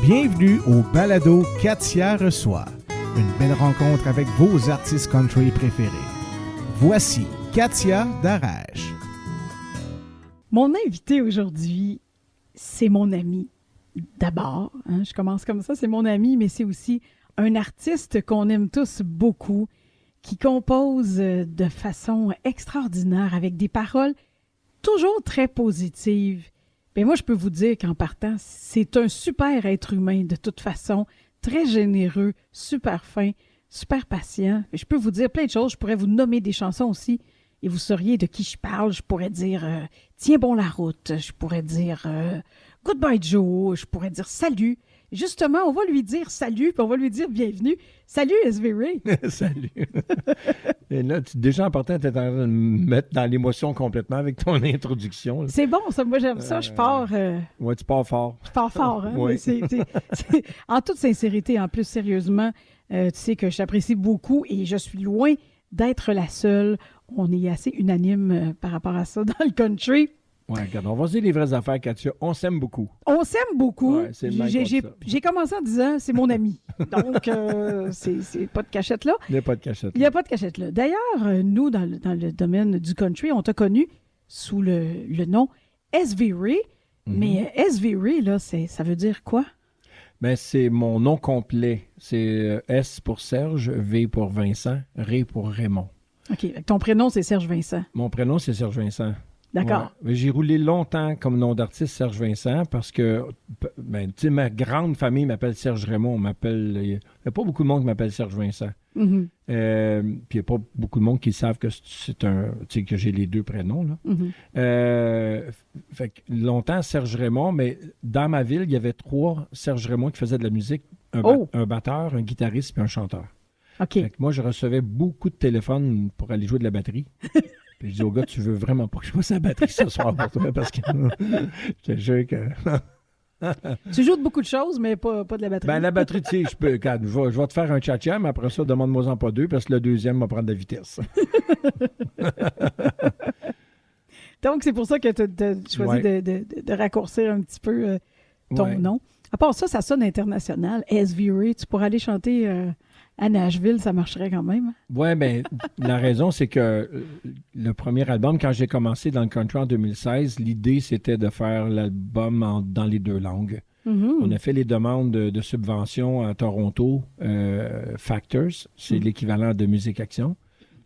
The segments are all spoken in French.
Bienvenue au balado Katia reçoit. Une belle rencontre avec vos artistes country préférés. Voici Katia d'Arèche. Mon invité aujourd'hui, c'est mon ami. D'abord, je commence comme ça, c'est mon ami, mais c'est aussi un artiste qu'on aime tous beaucoup, qui compose de façon extraordinaire, avec des paroles toujours très positives. Bien, moi, je peux vous dire qu'en partant, c'est un super être humain de toute façon, très généreux, super fin, super patient. Et je peux vous dire plein de choses. Je pourrais vous nommer des chansons aussi et vous sauriez de qui je parle. Je pourrais dire Tiens bon la route. Je pourrais dire Goodbye Joe. Je pourrais dire Salut. Justement, on va lui dire salut, puis on va lui dire bienvenue. Salut, S.V. Ray. Salut. Et là, déjà en partant, tu es en train de me mettre dans l'émotion complètement avec ton introduction. Là. C'est bon, ça. Moi, j'aime ça. Je pars... Ouais, tu pars fort. Je pars fort, hein? Oui. En toute sincérité, en plus, sérieusement, tu sais que j'apprécie beaucoup et je suis loin d'être la seule. On est assez unanime par rapport à ça dans le country. Ouais, regarde, on va se dire les vraies affaires, Katia. On s'aime beaucoup. On s'aime beaucoup. Ouais, c'est le même concept. J'ai commencé en disant c'est mon ami. Donc, c'est pas de cachette là. Il n'y a pas de cachette. Il n'y a pas de cachette là. D'ailleurs, nous, dans le domaine du country, on t'a connu sous le nom S.V. Ray. Mais S.V. Ray, là, ça veut dire quoi? Ben, c'est mon nom complet. C'est S pour Serge, V pour Vincent, Ray pour Raymond. OK. Ton prénom, c'est Serge Vincent. Mon prénom, c'est Serge Vincent. D'accord. Ouais. J'ai roulé longtemps comme nom d'artiste Serge Vincent parce que ben, tu sais, ma grande famille m'appelle Serge Raymond. Il n'y a pas beaucoup de monde qui m'appelle Serge Vincent. Mm-hmm. Puis il n'y a pas beaucoup de monde qui savent que c'est que j'ai les deux prénoms. Là. Mm-hmm. Fait que longtemps, Serge Raymond, mais dans ma ville, il y avait 3 Serge Raymond qui faisaient de la musique. Un batteur, un guitariste puis un chanteur. OK. Fait que moi, je recevais beaucoup de téléphones pour aller jouer de la batterie. Puis je dis au gars, tu veux vraiment pas que je fasse la batterie ce soir pour toi parce que je te jure que. Tu joues de beaucoup de choses, mais pas de la batterie. Ben, la batterie, tu sais, je vais te faire un tcha-tcha, mais après ça, demande-moi-en pas 2 parce que le deuxième va prendre de la vitesse. Donc, c'est pour ça que tu as choisi de raccourcir un petit peu ton nom. À part ça, ça sonne international. S.V. Ray, tu pourrais aller chanter à Nashville, ça marcherait quand même. Oui, bien, la raison, c'est que le premier album, quand j'ai commencé dans le country en 2016, l'idée, c'était de faire l'album dans les 2 langues. Mm-hmm. On a fait les demandes de subventions à Toronto, Factors, c'est l'équivalent de Musique Action.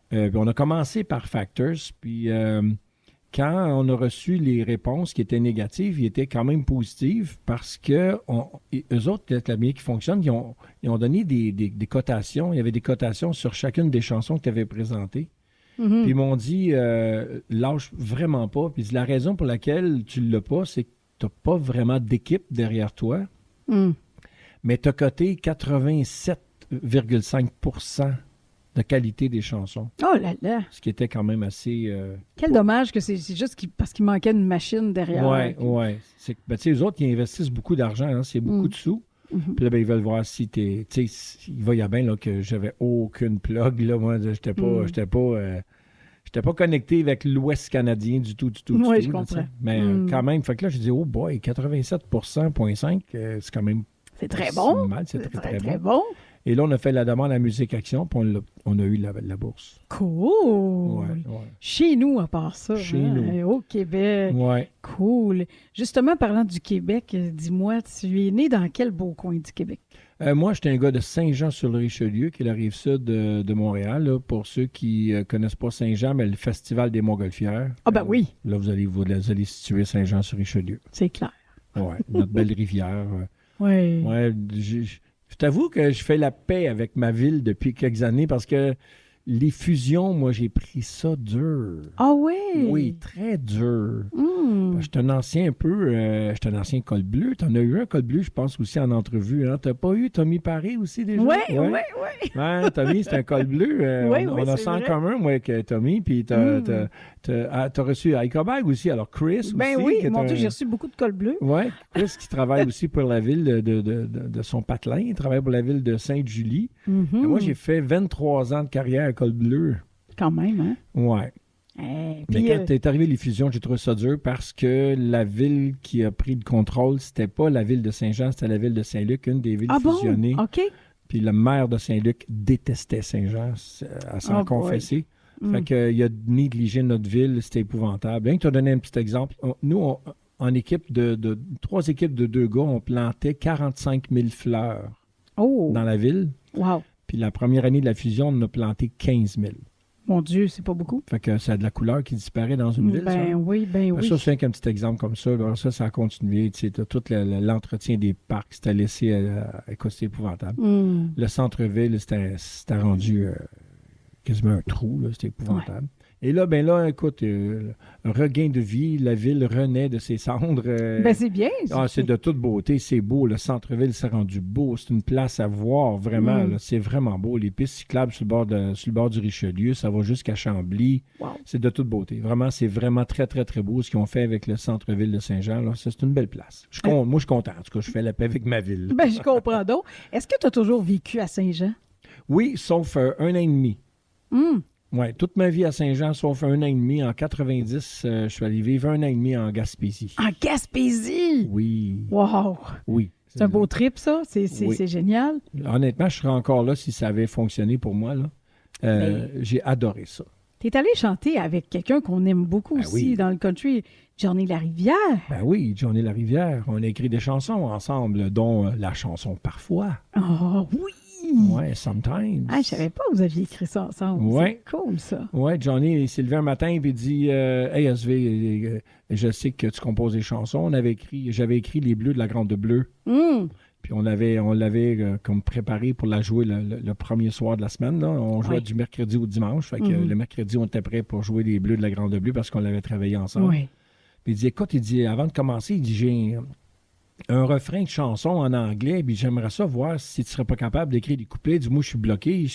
Puis on a commencé par Factors, puis quand on a reçu les réponses qui étaient négatives, ils étaient quand même positives parce que eux autres, la musique qui fonctionne, ils ont donné des cotations. Il y avait des cotations sur chacune des chansons que tu avais présentées. Mm-hmm. Puis ils m'ont dit, lâche vraiment pas. Puis la raison pour laquelle tu ne l'as pas, c'est que tu n'as pas vraiment d'équipe derrière toi. Mm. Mais tu as coté 87,5% de qualité des chansons. Oh là là! Ce qui était quand même assez... Quel dommage que c'est juste parce qu'il manquait une machine derrière. Oui. Tu sais, eux autres, ils investissent beaucoup d'argent. Hein, c'est beaucoup de sous. Mm-hmm. Puis là, ben, ils veulent voir si t'es... Tu sais, il va y a bien là, que j'avais aucune plug. Là, moi, j'étais pas connecté avec l'Ouest canadien du tout. Oui, je comprends. Là, mais quand même, fait que là, j'ai dit, oh boy, 87,5%, c'est quand même... C'est très bon. Mal, c'est très bon. Et là, on a fait la demande à Musique Action, puis on a eu la bourse. Cool! Ouais. Chez nous, à part ça. Chez nous. Au Québec. Ouais. Cool. Justement, parlant du Québec, dis-moi, tu es né dans quel beau coin du Québec? Moi, j'étais un gars de Saint-Jean-sur-le-Richelieu, qui est la rive sud de Montréal. Là. Pour ceux qui ne connaissent pas Saint-Jean, mais le Festival des Montgolfières. Ah ben oui! Là, vous allez situer Saint-Jean-sur-Richelieu. C'est clair. Oui, notre belle rivière. Oui. Ouais, je t'avoue que je fais la paix avec ma ville depuis quelques années parce que les fusions, moi, j'ai pris ça dur. Ah oui? Oui, très dur. Mm. J'étais un ancien col bleu. T'en as eu un col bleu, je pense, aussi en entrevue. Hein? T'as pas eu Tommy Paré aussi déjà? Oui. Ouais, Tommy, c'est un col bleu. On a ça en commun, moi, avec Tommy. Puis t'as reçu Icobag aussi. Alors, Chris ben aussi. Oui, mon Dieu, j'ai reçu beaucoup de cols bleus. Oui, Chris qui travaille aussi pour la ville de son patelin. Il travaille pour la ville de Sainte-Julie. Mm-hmm. Moi, j'ai fait 23 ans de carrière à col bleu. Quand même, hein? Ouais. Puis, Mais quand est arrivé les fusions, j'ai trouvé ça dur parce que la ville qui a pris le contrôle, c'était pas la ville de Saint-Jean, c'était la ville de Saint-Luc, une des villes fusionnées. OK. Puis le maire de Saint-Luc détestait Saint-Jean, à s'en confesser. Fait qu'il a négligé notre ville, c'était épouvantable. Bien que tu as donné un petit exemple, nous, en équipe de 3 équipes de 2 gars, on plantait 45 000 fleurs dans la ville. Wow. Puis la première année de la fusion, on en a planté 15 000. Mon Dieu, c'est pas beaucoup. Fait que ça a de la couleur qui disparaît dans une ville, ça. Oui. Ça, c'est qu'un petit exemple comme ça. Alors ça a continué. Tu sais, tout l'entretien des parcs, c'était laissé à c'est épouvantable. Le centre-ville, c'était rendu quasiment un trou, là, c'était épouvantable. Et là, écoute, regain de vie, la ville renaît de ses cendres. C'est bien. C'est de toute beauté, c'est beau. Le centre-ville s'est rendu beau. C'est une place à voir, vraiment. Là, c'est vraiment beau. Les pistes cyclables sur le bord du Richelieu, ça va jusqu'à Chambly. Wow. C'est de toute beauté. Vraiment, c'est vraiment très, très, très beau ce qu'ils ont fait avec le centre-ville de Saint-Jean. Là. C'est une belle place. Moi, je suis content. En tout cas, je fais la paix avec ma ville. Je comprends donc. Est-ce que tu as toujours vécu à Saint-Jean? Oui, sauf 1 an et demi. Oui, toute ma vie à Saint-Jean, sauf 1 an et demi. En 90, je suis allé vivre 1 an et demi en Gaspésie. En Gaspésie? Oui. Wow! Oui. C'est un beau trip, ça. C'est génial. Honnêtement, je serais encore là si ça avait fonctionné pour moi. Là. J'ai adoré ça. Tu es allé chanter avec quelqu'un qu'on aime beaucoup aussi dans le country, Johnny Larivière. Ben oui, Johnny Larivière. On a écrit des chansons ensemble, dont la chanson Parfois. Oh oui! Ouais, Sometimes. Je savais pas que vous aviez écrit ça ensemble. Ouais. C'est cool, ça. Oui, Johnny, il s'est levé un matin et il dit Hey, SV, je sais que tu composes des chansons. J'avais écrit Les Bleus de la Grande Bleue. Puis on l'avait comme préparé pour la jouer le premier soir de la semaine. Là. On jouait du mercredi au dimanche. Fait que le mercredi, on était prêt pour jouer Les Bleus de la Grande Bleue parce qu'on l'avait travaillé ensemble. Oui. Puis il dit Écoute, avant de commencer, il dit J'ai un refrain de chanson en anglais, puis j'aimerais ça voir si tu serais pas capable d'écrire des couplets. Du moi, je suis bloqué,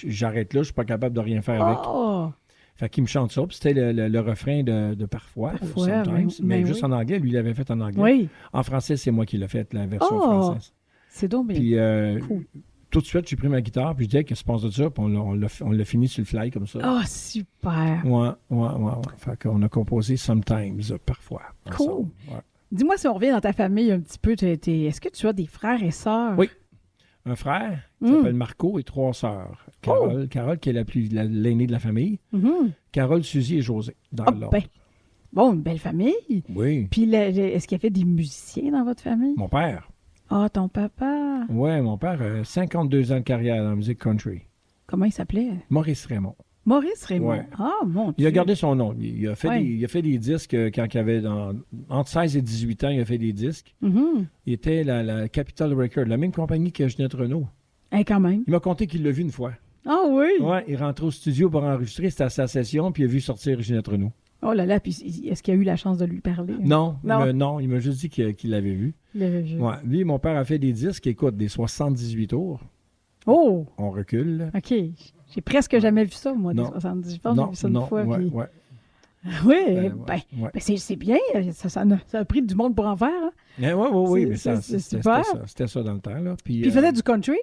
j'arrête là, je suis pas capable de rien faire avec. Fait qu'il me chante ça, puis c'était le refrain de Parfois, Sometimes, mais juste en anglais. Lui, il l'avait fait en anglais. Oui. En français, c'est moi qui l'ai fait, la version française. C'est donc bien. Puis cool. tout de suite, j'ai pris ma guitare, puis je disais, qu'est-ce que tu penses de ça? Puis on l'a fini sur le fly comme ça. Oh, super. Ouais. Fait qu'on a composé Sometimes, Parfois. Cool. Dis-moi si on revient dans ta famille un petit peu. Est-ce que tu as des frères et sœurs? Oui. Un frère qui s'appelle Marco et 3 sœurs. Carole qui est l'aînée de la famille. Carole, Suzy et José, dans l'ordre. Bon, une belle famille. Oui. Puis, est-ce qu'il y avait des musiciens dans votre famille? Mon père. Ton papa. Oui, mon père a 52 ans de carrière dans la musique country. Comment il s'appelait? Maurice Raymond. Maurice Raymond. Ouais. Mon Dieu. Il a gardé son nom. Il a fait des disques quand il avait entre 16 et 18 ans, il a fait des disques. Il était la Capitol Records, la même compagnie que Ginette Renault. Quand même. Il m'a conté qu'il l'a vu une fois. Ah oui? Oui, il rentrait au studio pour enregistrer, c'était à sa session, puis il a vu sortir Ginette Renault. Oh là là, puis est-ce qu'il a eu la chance de lui parler? Non, il m'a juste dit qu'il l'avait vu. Il l'avait vu. Ouais. Lui, mon père a fait des disques, écoute, des 78 tours. Oh! On recule. Là. OK. J'ai presque jamais vu ça, moi, des 70. Je pense que j'ai vu ça une fois. Ouais, Oui, c'est bien. Ça a pris du monde pour en faire. Hein? Oui, mais c'était ça dans le temps. Là. Puis il faisait du country?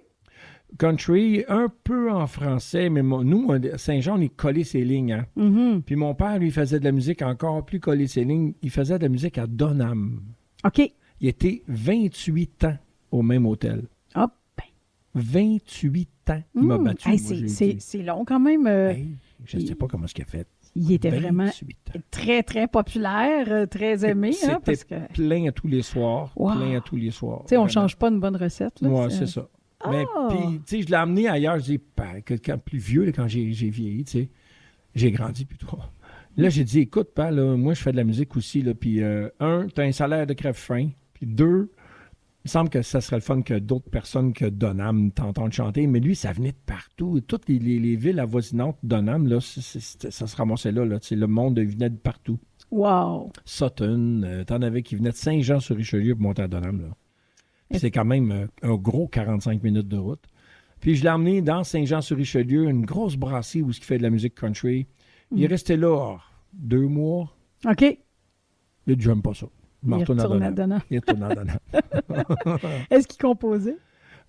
Country, un peu en français, mais nous, Saint-Jean, on est collé ses lignes. Hein? Mm-hmm. Puis mon père, lui, faisait de la musique encore plus collé ses lignes. Il faisait de la musique à Donham. OK. Il était 28 ans au même hôtel. 28 ans. Il m'a battu. C'est long quand même. Je ne sais pas comment il a fait. Il était vraiment très, très populaire, très aimé. C'était plein à tous les soirs. Wow. Plein à tous les soirs. Tu sais, on ne change pas une bonne recette. Oui, c'est ça. Mais puis, tu sais, je l'ai amené ailleurs. Je dis, quand plus vieux, là, quand j'ai vieilli, tu sais, j'ai grandi plutôt. Là, j'ai dit, écoute, père, là, moi, je fais de la musique aussi. Là, puis, tu as un salaire de crève-faim. Puis, 2, il semble que ça serait le fun que d'autres personnes que Donham t'entendent chanter. Mais lui, ça venait de partout. Toutes les villes avoisinantes de Donham, là, ça se ramassait là. Tu sais, le monde venait de partout. Wow! Sutton, t'en avais qui venaient de Saint-Jean-sur-Richelieu pour monter à Donham, là. Puis c'est quand même un gros 45 minutes de route. Puis je l'ai emmené dans Saint-Jean-sur-Richelieu, une grosse brasserie où il fait de la musique country. Il est resté là 2 mois. OK. Il ne j'aime pas ça. Il retourne à Donham. Il retourne à Donham. Est-ce qu'il composait?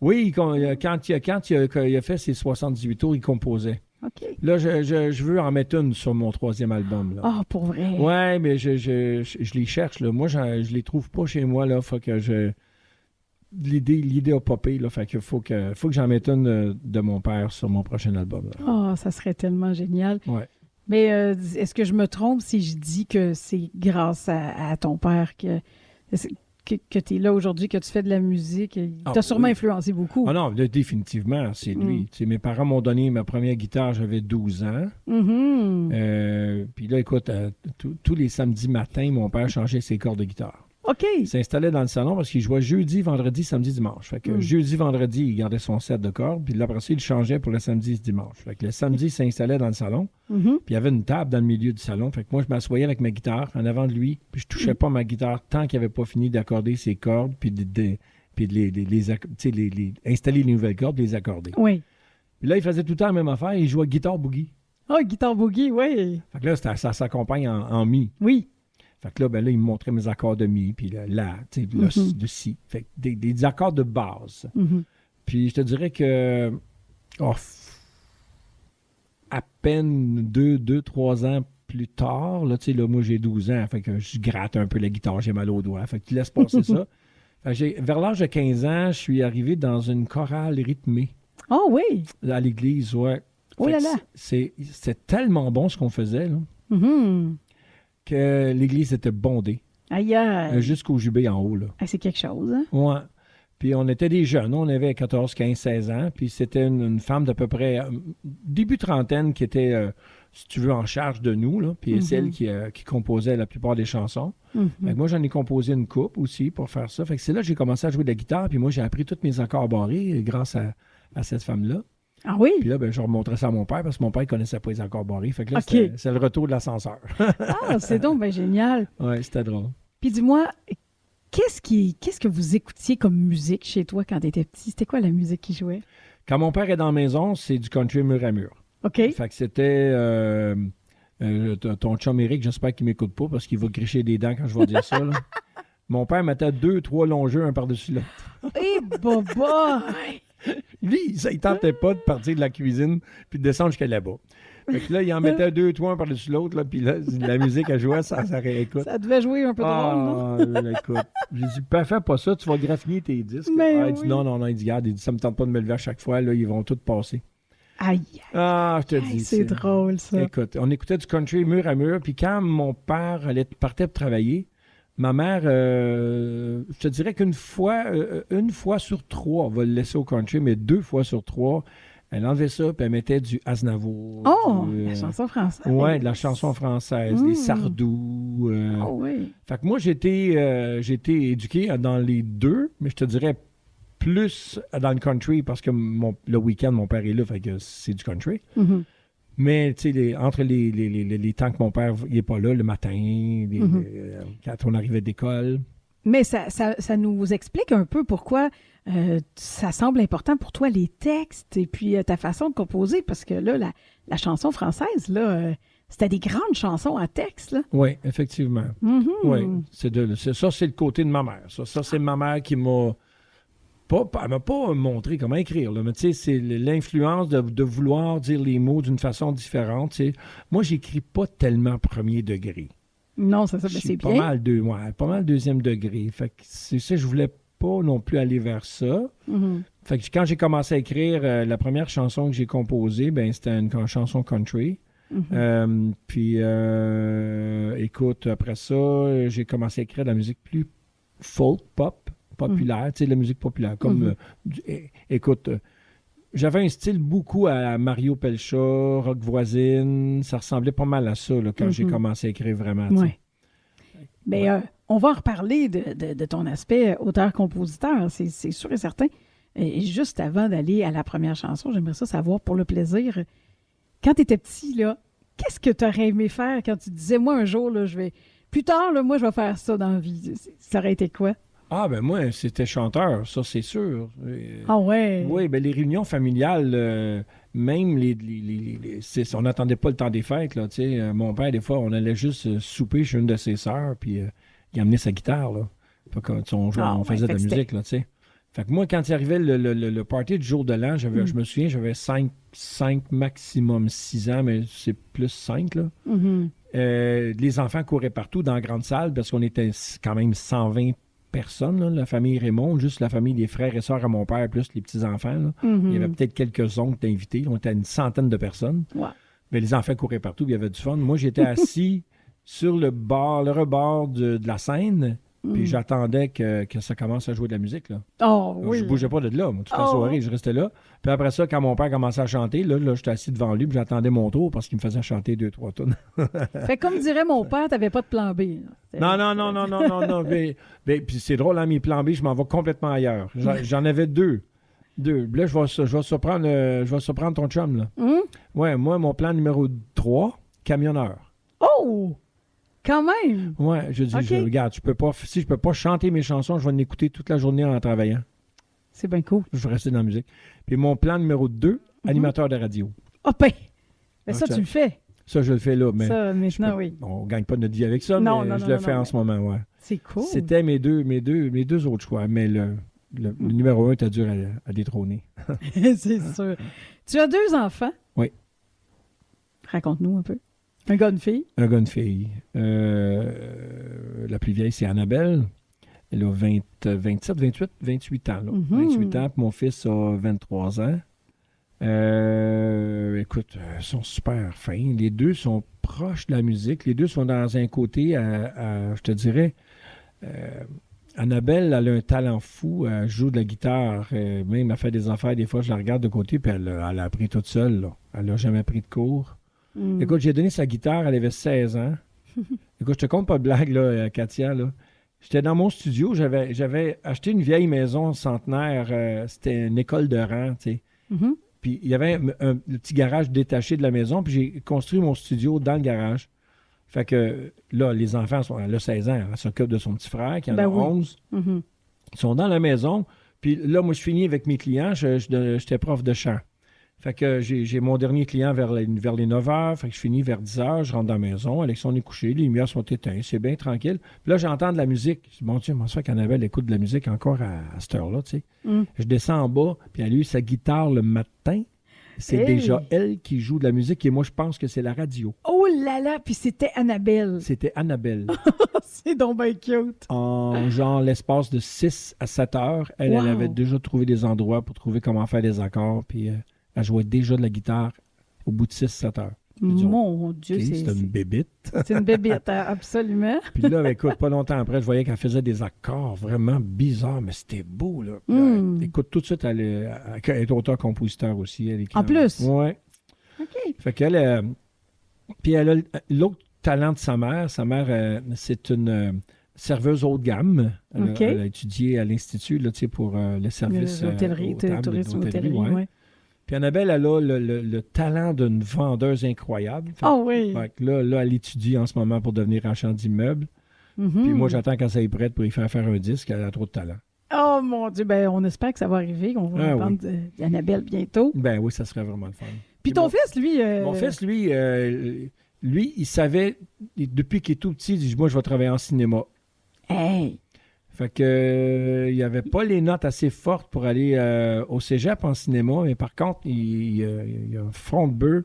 Oui, quand il a fait ses 78 tours, il composait. OK. Là, je veux en mettre une sur mon 3e album. Là. Ah, pour vrai? Ouais, mais je les cherche. Là. Moi, je les trouve pas chez moi. Là. Faut que l'idée a popé. Là. Fait que faut que j'en mette une de mon père sur mon prochain album. Ah, ça serait tellement génial. Ouais. Mais est-ce que je me trompe si je dis que c'est grâce à ton père que tu es là aujourd'hui, que tu fais de la musique? Il t'a sûrement influencé beaucoup. Ah non, définitivement, c'est lui. Mes parents m'ont donné ma première guitare, j'avais 12 ans. Puis là, écoute, tous les samedis matins, mon père changeait ses cordes de guitare. OK. Il s'installait dans le salon parce qu'il jouait jeudi, vendredi, samedi, dimanche. Fait que jeudi, vendredi, il gardait son set de cordes. Puis là, après ça, il changeait pour le samedi et le dimanche. Fait que le samedi, il s'installait dans le salon. Puis il y avait une table dans le milieu du salon. Fait que moi, je m'assoyais avec ma guitare en avant de lui. Puis je touchais pas ma guitare tant qu'il n'avait pas fini d'accorder ses cordes. Puis installer les nouvelles cordes et les accorder. Oui. Puis là, il faisait tout le temps la même affaire. Il jouait guitare boogie. Ah, guitare boogie, oui. Fait que là, ça s'accompagne en mi. Oui. Fait que là, il me montrait mes accords de mi, puis là, tu sais, de si. Fait que des accords de base. Puis je te dirais que à peine 2-3 ans plus tard, là, tu sais, moi j'ai 12 ans, fait que je gratte un peu la guitare, j'ai mal aux doigts. Fait que tu laisses passer ça. Fait que vers l'âge de 15 ans, je suis arrivé dans une chorale rythmée. Oh oui! À l'église, ouais. Oh là là! C'est tellement bon ce qu'on faisait, là. Que l'église était bondée. Aïe aïe! Jusqu'au jubé en haut, là. Ah, c'est quelque chose, hein? Ouais. Puis on était des jeunes, on avait 14, 15, 16 ans, puis c'était une femme d'à peu près début trentaine qui était, si tu veux, en charge de nous, là, puis c'est elle qui composait la plupart des chansons. Fait que moi, j'en ai composé une coupe aussi pour faire ça. Fait que c'est là que j'ai commencé à jouer de la guitare, puis moi, j'ai appris tous mes accords barrés grâce à cette femme-là. Ah oui? Puis là, je remontrais ça à mon père parce que mon père ne connaissait pas les accords barrés. Fait que là, c'est le retour de l'ascenseur. Ah, c'est donc bien génial. Oui, c'était drôle. Puis dis-moi, qu'est-ce que vous écoutiez comme musique chez toi quand tu étais petit? C'était quoi la musique qui jouait? Quand mon père est dans la maison, c'est du country mur à mur. OK. Fait que c'était ton chum Eric, j'espère qu'il ne m'écoute pas parce qu'il va gricher des dents quand je vais dire ça. Là. Mon père mettait 2-3 longs jeux un par-dessus l'autre. Eh, boba! Lui, ça ne tentait pas de partir de la cuisine puis de descendre jusqu'à là-bas. Fait que là, il en mettait 2-3 un par-dessus l'autre, là, puis là, la musique, elle jouait, ça réécoute. Ça devait jouer un peu drôle, non? Écoute, j'ai dit, fais pas ça, tu vas graffiner tes disques. Mais il dit, non, il dit, regarde, ça me tente pas de me lever à chaque fois, là, ils vont tous passer. Aïe, je te dis. C'est drôle, ça. Écoute, on écoutait du country mur à mur, puis quand mon père partait pour travailler, ma mère, je te dirais une fois sur 3, on va le laisser au country, mais 2 fois sur 3, elle enlevait ça, puis elle mettait du Aznavour. Oh, la chanson française. Oui, de la chanson française, des Sardou. Oui. Fait que moi, j'ai été éduqué dans les deux, mais je te dirais plus dans le country, parce que le week-end, mon père est là, fait que c'est du country. Mais, tu sais, entre les temps que mon père n'est pas là, le matin, quand on arrivait d'école. Mais ça nous explique un peu pourquoi ça semble important pour toi, les textes et puis ta façon de composer, parce que là, la chanson française, là, c'était des grandes chansons à texte, là. Oui, effectivement. Oui, ça, c'est le côté de ma mère. Ça c'est ma mère qui m'a... Elle m'a pas montré comment écrire, là, mais tu sais, c'est l'influence de vouloir dire les mots d'une façon différente. T'sais. Moi, j'écris pas tellement premier degré. Non, c'est bien. Pas mal deuxième degré. Fait que c'est ça, je voulais pas non plus aller vers ça. Fait que quand j'ai commencé à écrire, la première chanson que j'ai composée, c'était une chanson country. Puis, écoute, après ça, j'ai commencé à écrire de la musique plus folk, pop. Populaire, tu sais, la musique populaire. Comme, écoute, j'avais un style beaucoup à Mario Pelcha, Rock Voisine. Ça ressemblait pas mal à ça là, quand j'ai commencé à écrire vraiment. Oui. Bien, on va en reparler de ton aspect auteur-compositeur, c'est sûr et certain. Et juste avant d'aller à la première chanson, j'aimerais ça savoir, pour le plaisir, quand tu étais petit, là, qu'est-ce que tu aurais aimé faire quand tu disais, moi, un jour, là, plus tard, là, moi, je vais faire ça dans la vie. Ça aurait été quoi? Ah, ben moi, c'était chanteur, ça, c'est sûr. Ah ouais? Oui, ben les réunions familiales, même on n'attendait pas le temps des fêtes, là, tu sais. Mon père, des fois, on allait juste souper chez une de ses sœurs, puis il amenait sa guitare, là. On faisait de la musique, là, tu sais. Fait que moi, quand il arrivait le party du jour de l'an, je me souviens, j'avais 5 maximum 6 ans, mais c'est plus 5, là. Mhm. Les enfants couraient partout dans la grande salle parce qu'on était quand même 120 personnes, là, la famille Raymond, juste la famille des frères et sœurs à mon père, plus les petits-enfants. Là. Mhm. Il y avait peut-être quelques oncles d'invités. On était à une centaine de personnes. Ouais. Mais les enfants couraient partout, il y avait du fun. Moi, j'étais assis sur le rebord de la scène, puis j'attendais que ça commence à jouer de la musique. Là. Oh, oui. Je bougeais pas de là, moi, toute la Oh. soirée, je restais là. Puis après ça, quand mon père commençait à chanter, là j'étais assis devant lui, puis j'attendais mon tour parce qu'il me faisait chanter 2-3 tonnes. Fait que comme dirait mon père, t'avais pas de plan B. Là. Non. Puis c'est drôle, hein, mes plans B, je m'en vais complètement ailleurs. J'en avais deux. Là, je vais surprendre ton chum, là. Ouais, moi, mon plan numéro 3, camionneur. Oh! Quand même! Ouais, je dis, OK. regarde, si je peux pas chanter mes chansons, je vais en écouter toute la journée en travaillant. C'est bien cool. Je vais rester dans la musique. Puis mon plan numéro 2, animateur de radio. Ah ben ça, Ok. tu le fais. Ça, je le fais là, mais Ça, maintenant, oui. on gagne pas notre vie avec ça, Non, mais non, je non, le non, fais non, en ce moment, ouais. C'est cool. C'était mes deux autres choix, mais le numéro 1 était dur à détrôner. C'est sûr. Tu as 2 enfants? Oui. Raconte-nous un peu. Un gars, une fille? Un gars, une fille. La plus vieille, c'est Annabelle. Elle a 27, 28 ans. Là. 28 ans, puis mon fils a 23 ans. Écoute, ils sont super fins. Les deux sont proches de la musique. Les deux sont dans un côté, je te dirais, Annabelle, elle a un talent fou. Elle joue de la guitare. Même, elle fait des affaires. Des fois, je la regarde de côté, puis elle a appris toute seule. Là. Elle n'a jamais pris de cours. Écoute, j'ai donné sa guitare, elle avait 16 ans. Écoute, je te compte pas de blague, là, Katia. Là. J'étais dans mon studio, j'avais acheté une vieille maison centenaire. C'était une école de rang, tu sais. Mhm. Puis il y avait le petit garage détaché de la maison, puis j'ai construit mon studio dans le garage. Fait que là, les enfants, elle a 16 ans, elle s'occupe de son petit frère qui en a 11. Mhm. Ils sont dans la maison. Puis là, moi, je finis avec mes clients. J'étais prof de chant. Fait que j'ai mon dernier client vers les 9 h. Fait que je finis vers 10 h. Je rentre dans la maison. Alexandre est couché. Les lumières sont éteintes. C'est bien tranquille. Puis là, j'entends de la musique. Je dis, mon Dieu, comment ça fait qu'Annabelle écoute de la musique encore à cette heure-là, tu sais? Je descends en bas. Puis elle a eu sa guitare le matin. C'est déjà elle qui joue de la musique. Et moi, je pense que c'est la radio. Oh là là! Puis c'était Annabelle. C'était Annabelle. C'est donc bien cute. En genre l'espace de 6 à 7 heures, elle avait déjà trouvé des endroits pour trouver comment faire des accords. Puis elle jouait déjà de la guitare au bout de 6-7 heures. Mon Dieu, OK, c'est une bébite. C'est une bébite, absolument. Puis là, écoute, pas longtemps après, je voyais qu'elle faisait des accords vraiment bizarres, mais c'était beau, là. Puis là, écoute, tout de suite, elle est auteur-compositeur aussi. Elle écrit En plus? Oui. OK. Fait qu'elle... puis elle a l'autre talent de sa mère. Sa mère, c'est une serveuse haut de gamme. Elle a étudié à l'Institut là, pour le service l'hôtellerie, tourisme, hôtellerie, ouais. ouais. Puis Annabelle, elle a le talent d'une vendeuse incroyable. Oui. Fait que là, elle étudie en ce moment pour devenir agent d'immeuble. Mm-hmm. Puis moi, j'attends qu'elle soit prête pour y faire un disque. Elle a trop de talent. Oh mon Dieu, ben on espère que ça va arriver, qu'on va entendre d'Annabelle bientôt. Ben oui, ça serait vraiment le fun. Puis ton fils, lui... Mon fils, lui, il savait, depuis qu'il est tout petit, il dit, moi, je vais travailler en cinéma. Hey! Fait que il n'y avait pas les notes assez fortes pour aller au cégep en cinéma, mais par contre, il a front de bœuf.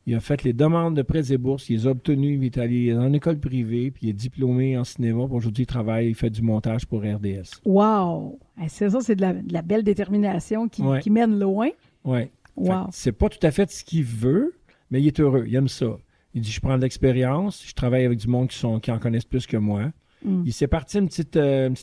Il a fait les demandes de prêts et bourses, il les a obtenus, il est allé en école privée, puis il est diplômé en cinéma. Aujourd'hui, il travaille, il fait du montage pour RDS. Wow! C'est ça, c'est de la belle détermination qui mène loin. Oui. Wow. C'est pas tout à fait ce qu'il veut, mais il est heureux, il aime ça. Il dit, je prends de l'expérience, je travaille avec du monde qui en connaissent plus que moi. Il s'est parti une petite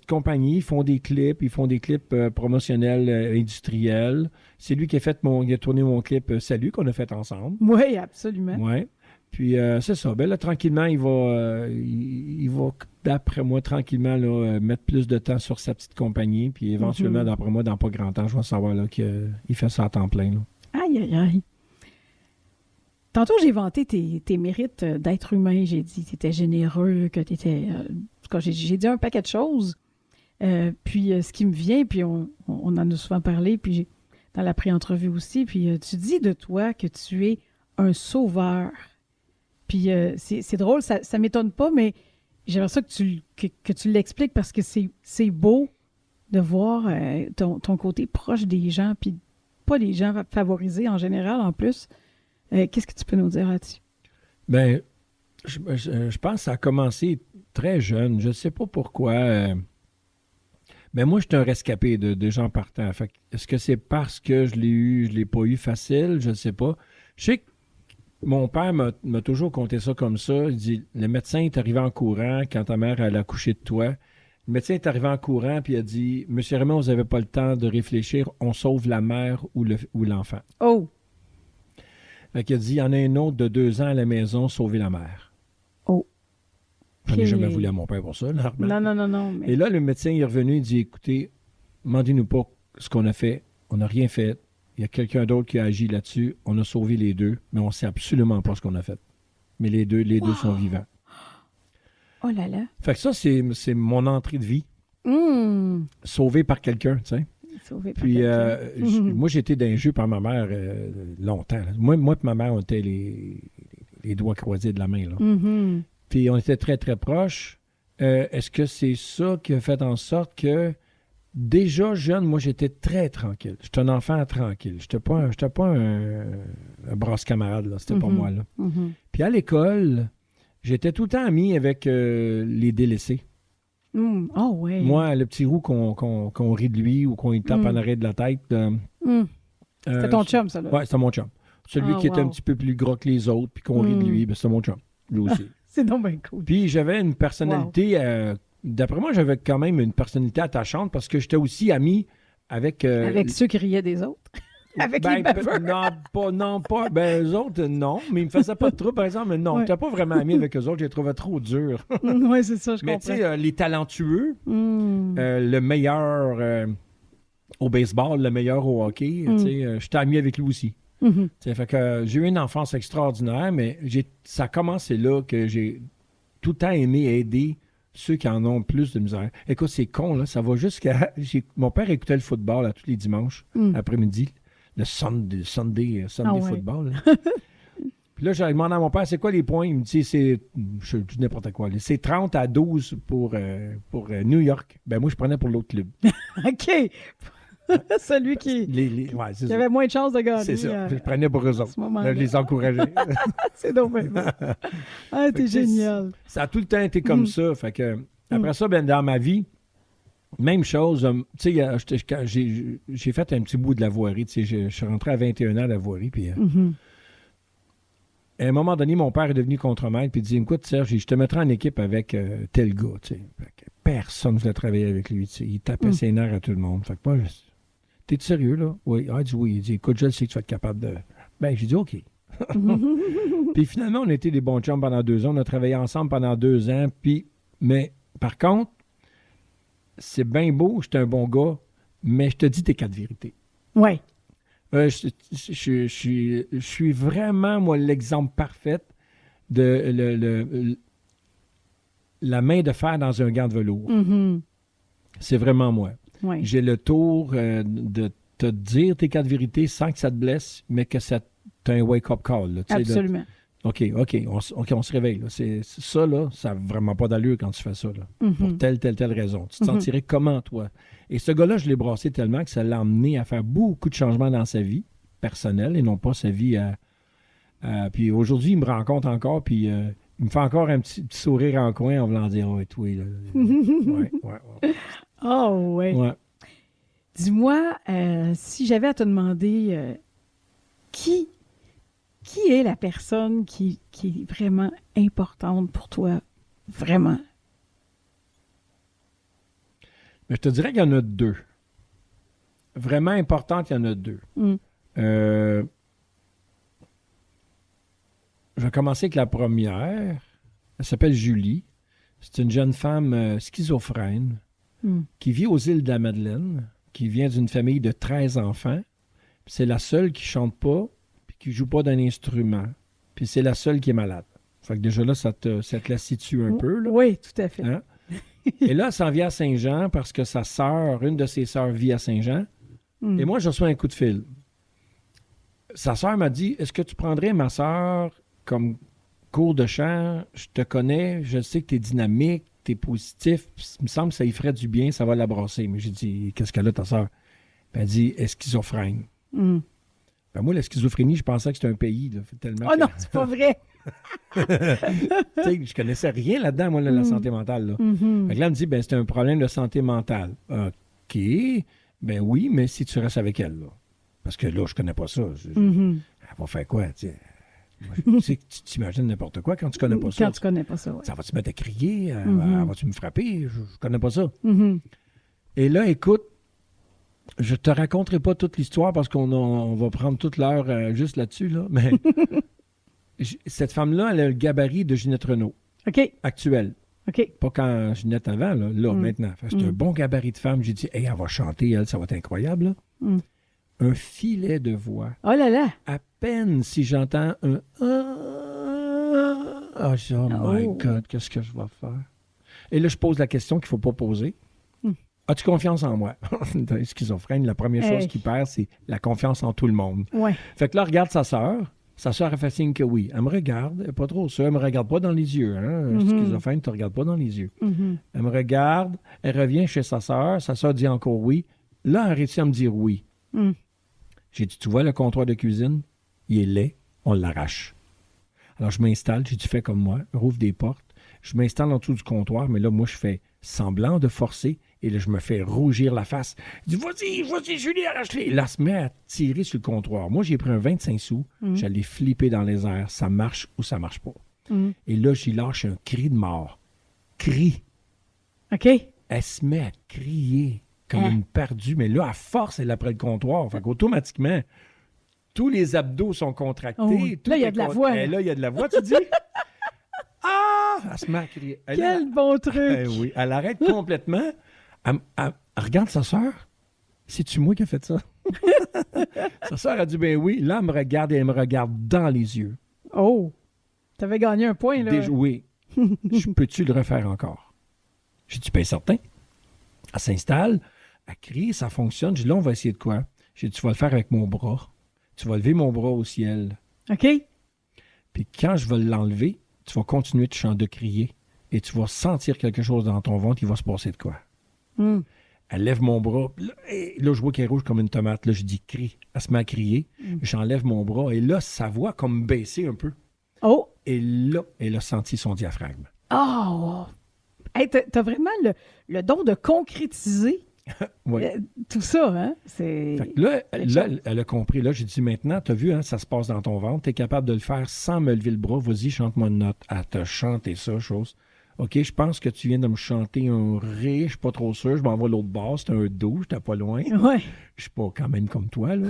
compagnie, ils font des clips promotionnels industriels. C'est lui qui a tourné mon clip Salut qu'on a fait ensemble. Oui, absolument. Oui. Puis c'est ça. Ben là, tranquillement, il va d'après moi, tranquillement, là, mettre plus de temps sur sa petite compagnie. Puis éventuellement, d'après moi, dans pas grand temps, je vais savoir là, qu'il fait ça à temps plein. Là. Aïe, aïe, aïe. Tantôt, j'ai vanté tes mérites d'être humain. J'ai dit que tu étais généreux, que tu étais... j'ai dit un paquet de choses. Puis ce qui me vient, puis on en a souvent parlé, puis dans la pré-entrevue aussi, puis tu dis de toi que tu es un sauveur. Puis c'est drôle, ça ne m'étonne pas, mais j'aimerais ça que tu l'expliques parce que c'est beau, de voir ton côté proche des gens, puis pas les gens favorisés en général en plus. Qu'est-ce que tu peux nous dire là-dessus? Bien, je pense que ça a commencé très jeune. Je ne sais pas pourquoi. Mais moi, je suis un rescapé de gens partants. Fait que, est-ce que c'est parce que je l'ai pas eu facile? Je ne sais pas. Je sais que mon père m'a toujours conté ça comme ça. Il dit, le médecin est arrivé en courant quand ta mère elle a accouché de toi. Le médecin est arrivé en courant puis il a dit, Monsieur Raymond, vous n'avez pas le temps de réfléchir. On sauve la mère ou l'enfant. Oh! Fait qu'il a dit, il y en a un autre de 2 ans à la maison, sauver la mère. Oh! J'en ai jamais voulu à mon père pour ça. Non. Mais... Et là, le médecin est revenu, il dit, écoutez, demandez-nous pas ce qu'on a fait. On n'a rien fait. Il y a quelqu'un d'autre qui a agi là-dessus. On a sauvé les 2, mais on ne sait absolument pas ce qu'on a fait. Mais les deux sont vivants. Oh là là. Fait que ça, c'est mon entrée de vie. Sauvé par quelqu'un, tu sais. Sauvé par Puis, quelqu'un. moi, j'ai été dans un jeu par ma mère longtemps. Là. Moi et ma mère, on était les doigts croisés de la main. Là. Mm-hmm. Puis, on était très, très proches. Est-ce que c'est ça qui a fait en sorte que, déjà jeune, moi, j'étais très tranquille. J'étais un enfant tranquille. J'étais pas un brasse camarade, là. C'était pas moi, là. Mm-hmm. Puis, à l'école, j'étais tout le temps ami avec les délaissés. Oh, ouais. Moi, le petit roux qu'on rit de lui ou qu'on lui tape en arrêt de la tête. C'était ton chum, ça, là? Oui, c'était mon chum. Celui qui était un petit peu plus gros que les autres puis qu'on rit de lui, ben, c'était mon chum. Lui aussi. C'est donc bien cool. Puis j'avais une personnalité, d'après moi, j'avais quand même une personnalité attachante parce que j'étais aussi ami avec... avec ceux qui riaient des autres? Avec les baveux? Non, pas. Ben, eux autres, non. Mais ils me faisaient pas de trouble, par exemple. Mais non, j'étais pas vraiment ami avec eux autres. Je les trouvais trop durs. Oui, c'est ça, je comprends. Mais tu sais, les talentueux, le meilleur au baseball, le meilleur au hockey, tu sais, j'étais ami avec lui aussi. Fait que j'ai eu une enfance extraordinaire, mais ça a commencé là que j'ai tout le temps aimé aider ceux qui en ont plus de misère. Écoute, c'est con, là. Ça va jusqu'à... Mon père écoutait le football tous les dimanches, après-midi. Le Sunday football. Puis là, j'ai demandé à mon père, c'est quoi les points? Il me dit, je dis n'importe quoi. C'est 30-12 pour New York. Ben moi, je prenais pour l'autre club. OK. Celui qui avait moins de chances de gagner. C'est ça. Je prenais pour eux autres. Je les encourageais. C'est donc bien bon. Ah, t'es génial. Ça a tout le temps été comme ça. Fait que, après ça, ben, dans ma vie, même chose, tu sais, j'ai fait un petit bout de la voirie. Tu sais, je suis rentré à 21 ans à la voirie. Puis, à un moment donné, mon père est devenu contremaître. Puis il dit, écoute, Serge, je te mettrai en équipe avec tel gars. Tu sais. Fait que personne ne voulait travailler avec lui. Tu sais. Il tapait ses nerfs à tout le monde. Fait que moi, t'es sérieux, là? Oui. Ah, il dit oui. Il dit, écoute, je le sais que tu vas être capable de... Ben, j'ai dit, OK. Puis finalement, on a été des bons chums pendant 2 ans. On a travaillé ensemble pendant 2 ans. Puis, mais par contre, c'est bien beau, j'étais un bon gars, mais je te dis tes 4 vérités. Oui. Je suis vraiment, moi, l'exemple parfait de la main de fer dans un gant de velours. C'est vraiment moi. Oui. J'ai le tour de te dire tes 4 vérités sans que ça te blesse, mais que ça t'as un wake-up call. Là, absolument. OK, on se réveille. Là. C'est ça, là, ça n'a vraiment pas d'allure quand tu fais ça. Là, pour telle raison. Tu te sentirais comment, toi? Et ce gars-là, je l'ai brassé tellement que ça l'a emmené à faire beaucoup de changements dans sa vie personnelle et non pas sa vie à... Puis aujourd'hui, il me rencontre encore, puis il me fait encore un petit sourire en coin en voulant dire « Ouais, toi, là. » Ouais. Oh, oui. Ouais. Dis-moi, si j'avais à te demander qui est la personne qui est vraiment importante pour toi? Vraiment? Mais je te dirais qu'il y en a 2. Vraiment importante, il y en a 2. Je vais commencer avec la première. Elle s'appelle Julie. C'est une jeune femme schizophrène qui vit aux îles de la Madeleine, qui vient d'une famille de 13 enfants. C'est la seule qui chante pas qui ne joue pas d'un instrument. Puis c'est la seule qui est malade. Fait que déjà là, ça te la situe un peu. Là. Oui, tout à fait. Hein? Et là, elle s'en vient à Saint-Jean parce que sa sœur, une de ses sœurs vit à Saint-Jean. Et moi, je reçois un coup de fil. Sa sœur m'a dit, est-ce que tu prendrais ma sœur comme cours de chant? Je te connais, je sais que tu es dynamique, t'es positif, il me semble que ça y ferait du bien, ça va la brasser. Mais j'ai dit, qu'est-ce qu'elle a, ta sœur? Puis elle dit, elle est schizophrène. Mm. Ben moi, la schizophrénie, je pensais que c'était un pays. Là, tellement Oh non, c'est pas vrai! Tu sais, je connaissais rien là-dedans, moi, la santé mentale. Là. Mhm. Fait que là, elle me dit, ben, c'est un problème de santé mentale. OK. Ben oui, mais si tu restes avec elle, là. Parce que là, je connais pas ça. Mhm. Elle va faire quoi, tu sais? Tu sais, tu t'imagines n'importe quoi quand tu connais pas ça. Quand tu connais pas ça, oui. Ça va-tu mettre à crier? Mhm. Va-tu me frapper? Je connais pas ça. Mhm. Et là, écoute, je te raconterai pas toute l'histoire parce on va prendre toute l'heure juste là-dessus, là. Mais cette femme-là, elle a le gabarit de Ginette Renault, OK. actuelle. OK. Pas quand Ginette avant, là, maintenant. Fait que c'est un bon gabarit de femme. J'ai dit, hey, elle va chanter, elle, ça va être incroyable. Là. Mm. Un filet de voix. Oh là là! À peine si j'entends un oh my God, qu'est-ce que je vais faire? Et là, je pose la question qu'il ne faut pas poser. As-tu confiance en moi? Dans les schizophrènes, la première chose qu'il perd, c'est la confiance en tout le monde. Ouais. Fait que là, regarde sa sœur. Sa sœur, elle fait signe que oui. Elle me regarde. Elle n'est pas trop sûre. Elle me regarde pas dans les yeux. Hein? Schizophrène, tu ne regardes pas dans les yeux. Mhm. Elle me regarde. Elle revient chez sa sœur. Sa sœur dit encore oui. Là, elle réussit à me dire oui. Mm. J'ai dit, tu vois le comptoir de cuisine? Il est laid. On l'arrache. Alors, je m'installe. J'ai dit, fais comme moi. Rouvre des portes. Je m'installe en dessous du comptoir. Mais là, moi, je fais semblant de forcer. Et là, je me fais rougir la face. Je dis, vas-y, Julie, arrache-les. Là, elle se met à tirer sur le comptoir. Moi, j'ai pris un 25 sous. J'allais flipper dans les airs. Ça marche ou ça marche pas. Et là, j'y lâche un cri de mort. Cri. OK. Elle se met à crier comme une perdue. Mais là, à force, elle est après le comptoir. Fait qu'automatiquement, tous les abdos sont contractés. Oh oui. Tout Là, il y a est de la voix. Et là, il y a de la voix, tu dis? Ah! Elle se met à crier. Quel bon truc! Oui, elle arrête complètement. Elle regarde sa sœur. C'est-tu moi qui ai fait ça? Sa sœur a dit, ben oui. Là, elle me regarde et elle me regarde dans les yeux. Oh! T'avais gagné un point, là. Déjà, oui. Peux-tu le refaire encore? J'ai dit, ben certain. Elle s'installe, elle crie, ça fonctionne. J'ai dit, là, on va essayer de quoi? J'ai dit, tu vas le faire avec mon bras. Tu vas lever mon bras au ciel. OK. Puis quand je vais l'enlever, tu vas continuer de crier et tu vas sentir quelque chose dans ton ventre, il va se passer de quoi? Mm. Elle lève mon bras. Et là, je vois qu'elle est rouge comme une tomate. Là, je dis, crie. Elle se met à crier. J'enlève mon bras et là, sa voix comme baissée un peu. Oh! Et là, elle a senti son diaphragme. Oh! Hey, t'as vraiment le don de concrétiser Oui. tout ça, hein? C'est... Fait que là, elle a compris. Là, j'ai dit, maintenant, t'as vu, hein, ça se passe dans ton ventre. T'es capable de le faire sans me lever le bras. Vas-y, chante-moi une note. Elle t'a chanté ça, chose. OK, je pense que tu viens de me chanter un ré. Je suis pas trop sûr. Je m'en vais l'autre bord. C'est un do. J'étais pas loin. Ouais. Je suis pas quand même comme toi, là.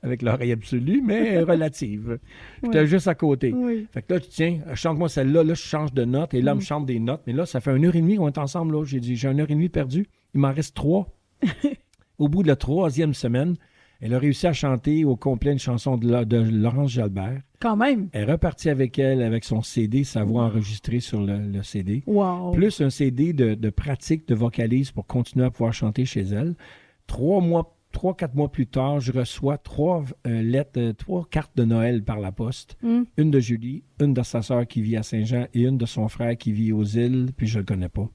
Avec l'oreille absolue, mais relative. J'étais juste à côté. Oui. Fait que là, tiens, chante-moi celle-là. Là, je change de note. Et là, elle me chante des notes. Mais là, ça fait 1h30 qu'on est ensemble. Là. J'ai dit, j'ai 1h30 perdu. Il m'en reste 3. Au bout de la 3e semaine, elle a réussi à chanter au complet une chanson de Laurence Jalbert. Quand même. Elle est repartie avec elle, avec son CD, sa voix enregistrée sur le CD. Wow. Plus un CD de pratique de vocalise pour continuer à pouvoir chanter chez elle. 3-4 mois plus tard, je reçois 3 cartes de Noël par la poste. Une de Julie, une de sa sœur qui vit à Saint-Jean et une de son frère qui vit aux îles, puis je ne le connais pas.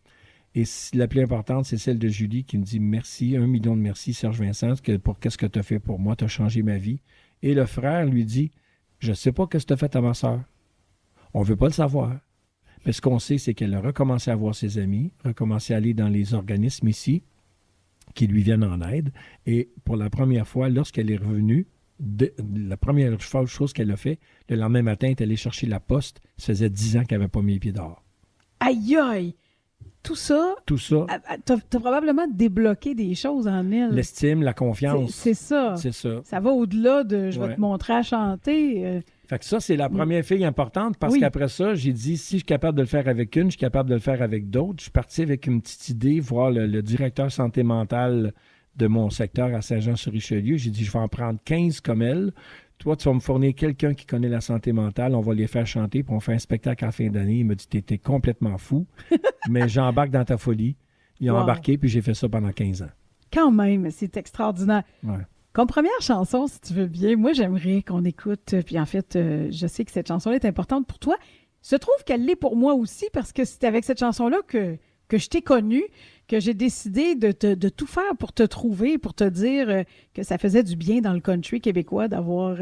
Et la plus importante, c'est celle de Julie qui me dit merci, 1 million de merci, Serge Vincent, pour qu'est-ce que tu as fait pour moi, tu as changé ma vie. Et le frère lui dit, je ne sais pas qu'est-ce que tu as fait à ma sœur. On ne veut pas le savoir. Mais ce qu'on sait, c'est qu'elle a recommencé à voir ses amis, recommencé à aller dans les organismes ici qui lui viennent en aide. Et pour la première fois, lorsqu'elle est revenue, la première chose qu'elle a fait, le lendemain matin, elle est allée chercher la poste. Ça faisait 10 ans qu'elle n'avait pas mis les pieds dehors. Aïe aïe! Tout ça, t'as probablement débloqué des choses en elle. L'estime, la confiance. C'est ça. C'est ça. Ça va au-delà de je vais te montrer à chanter. Fait que ça, c'est la première fille importante parce qu'après ça, j'ai dit, si je suis capable de le faire avec une, je suis capable de le faire avec d'autres. Je suis parti avec une petite idée, voir le directeur santé mentale de mon secteur à Saint-Jean-sur-Richelieu. J'ai dit, je vais en prendre 15 comme elle. Toi, tu vas me fournir quelqu'un qui connaît la santé mentale. On va les faire chanter, puis on fait un spectacle à la fin d'année. Il m'a dit, t'es complètement fou, mais j'embarque dans ta folie. Il a embarqué, puis j'ai fait ça pendant 15 ans. Quand même, c'est extraordinaire. Ouais. Comme première chanson, si tu veux bien, moi, j'aimerais qu'on écoute, puis en fait, je sais que cette chanson-là est importante pour toi. se trouve qu'elle l'est pour moi aussi parce que c'est avec cette chanson-là que je t'ai connue, que j'ai décidé de tout faire pour te trouver, pour te dire que ça faisait du bien dans le country québécois d'avoir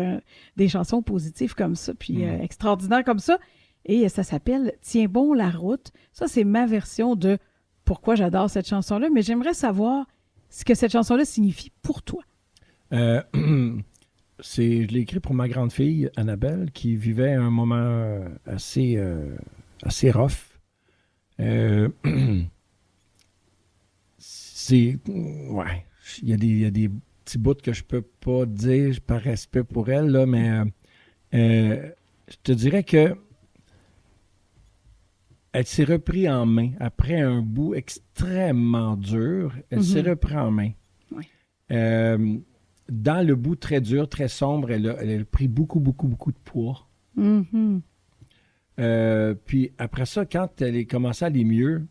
des chansons positives comme ça, puis extraordinaires comme ça. Et ça s'appelle « Tiens bon la route ». Ça, c'est ma version de pourquoi j'adore cette chanson-là, mais j'aimerais savoir ce que cette chanson-là signifie pour toi. Je l'ai écrit pour ma grande fille, Annabelle, qui vivait un moment assez rough. Ouais, il y a des petits bouts que je peux pas dire par respect pour elle, là, mais je te dirais que elle s'est reprise en main. Après un bout extrêmement dur, elle s'est reprise en main. Oui. Dans le bout très dur, très sombre, elle a pris beaucoup de poids. Mm-hmm. Puis après ça, quand elle est commencé à aller mieux,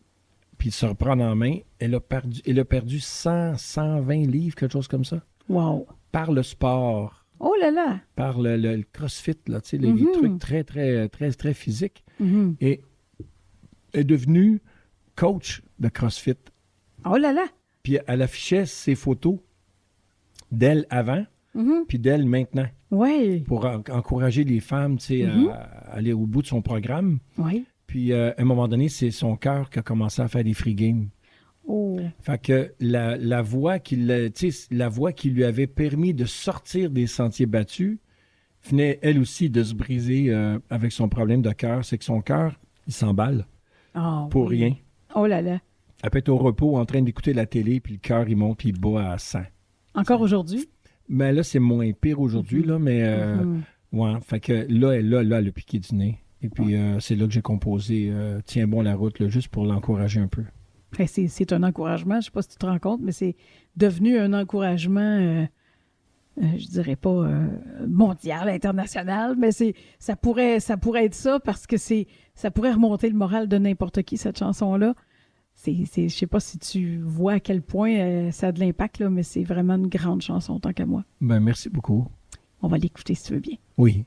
puis se reprendre en main, elle a perdu 120 livres, quelque chose comme ça. Wow! Par le sport. Oh là là! Par le CrossFit, là, tu sais, les trucs très, très, très, très physiques. Mm-hmm. Et elle est devenue coach de CrossFit. Oh là là! Puis elle affichait ses photos d'elle avant, puis d'elle maintenant. Oui. Pour encourager les femmes, tu sais, à aller au bout de son programme. Oui. Puis, à un moment donné, c'est son cœur qui a commencé à faire des free games. Oh. Fait que la voie qui lui avait permis de sortir des sentiers battus venait, elle aussi, de se briser avec son problème de cœur. C'est que son cœur, il s'emballe pour rien. Oh là là. Elle peut être au repos en train d'écouter la télé, puis le cœur, il monte, puis il bat à 100. Encore aujourd'hui? Mais là, c'est moins pire aujourd'hui, là, mais ouais. Fait que là, elle a le piqué du nez. Et puis, c'est là que j'ai composé Tiens bon la route, là, juste pour l'encourager un peu. C'est un encouragement, je ne sais pas si tu te rends compte, mais c'est devenu un encouragement, je dirais pas mondial, international, mais ça pourrait être ça parce que ça pourrait remonter le moral de n'importe qui, cette chanson-là. Je ne sais pas si tu vois à quel point ça a de l'impact, là, mais c'est vraiment une grande chanson, tant qu'à moi. Ben, merci beaucoup. On va l'écouter si tu veux bien. Oui.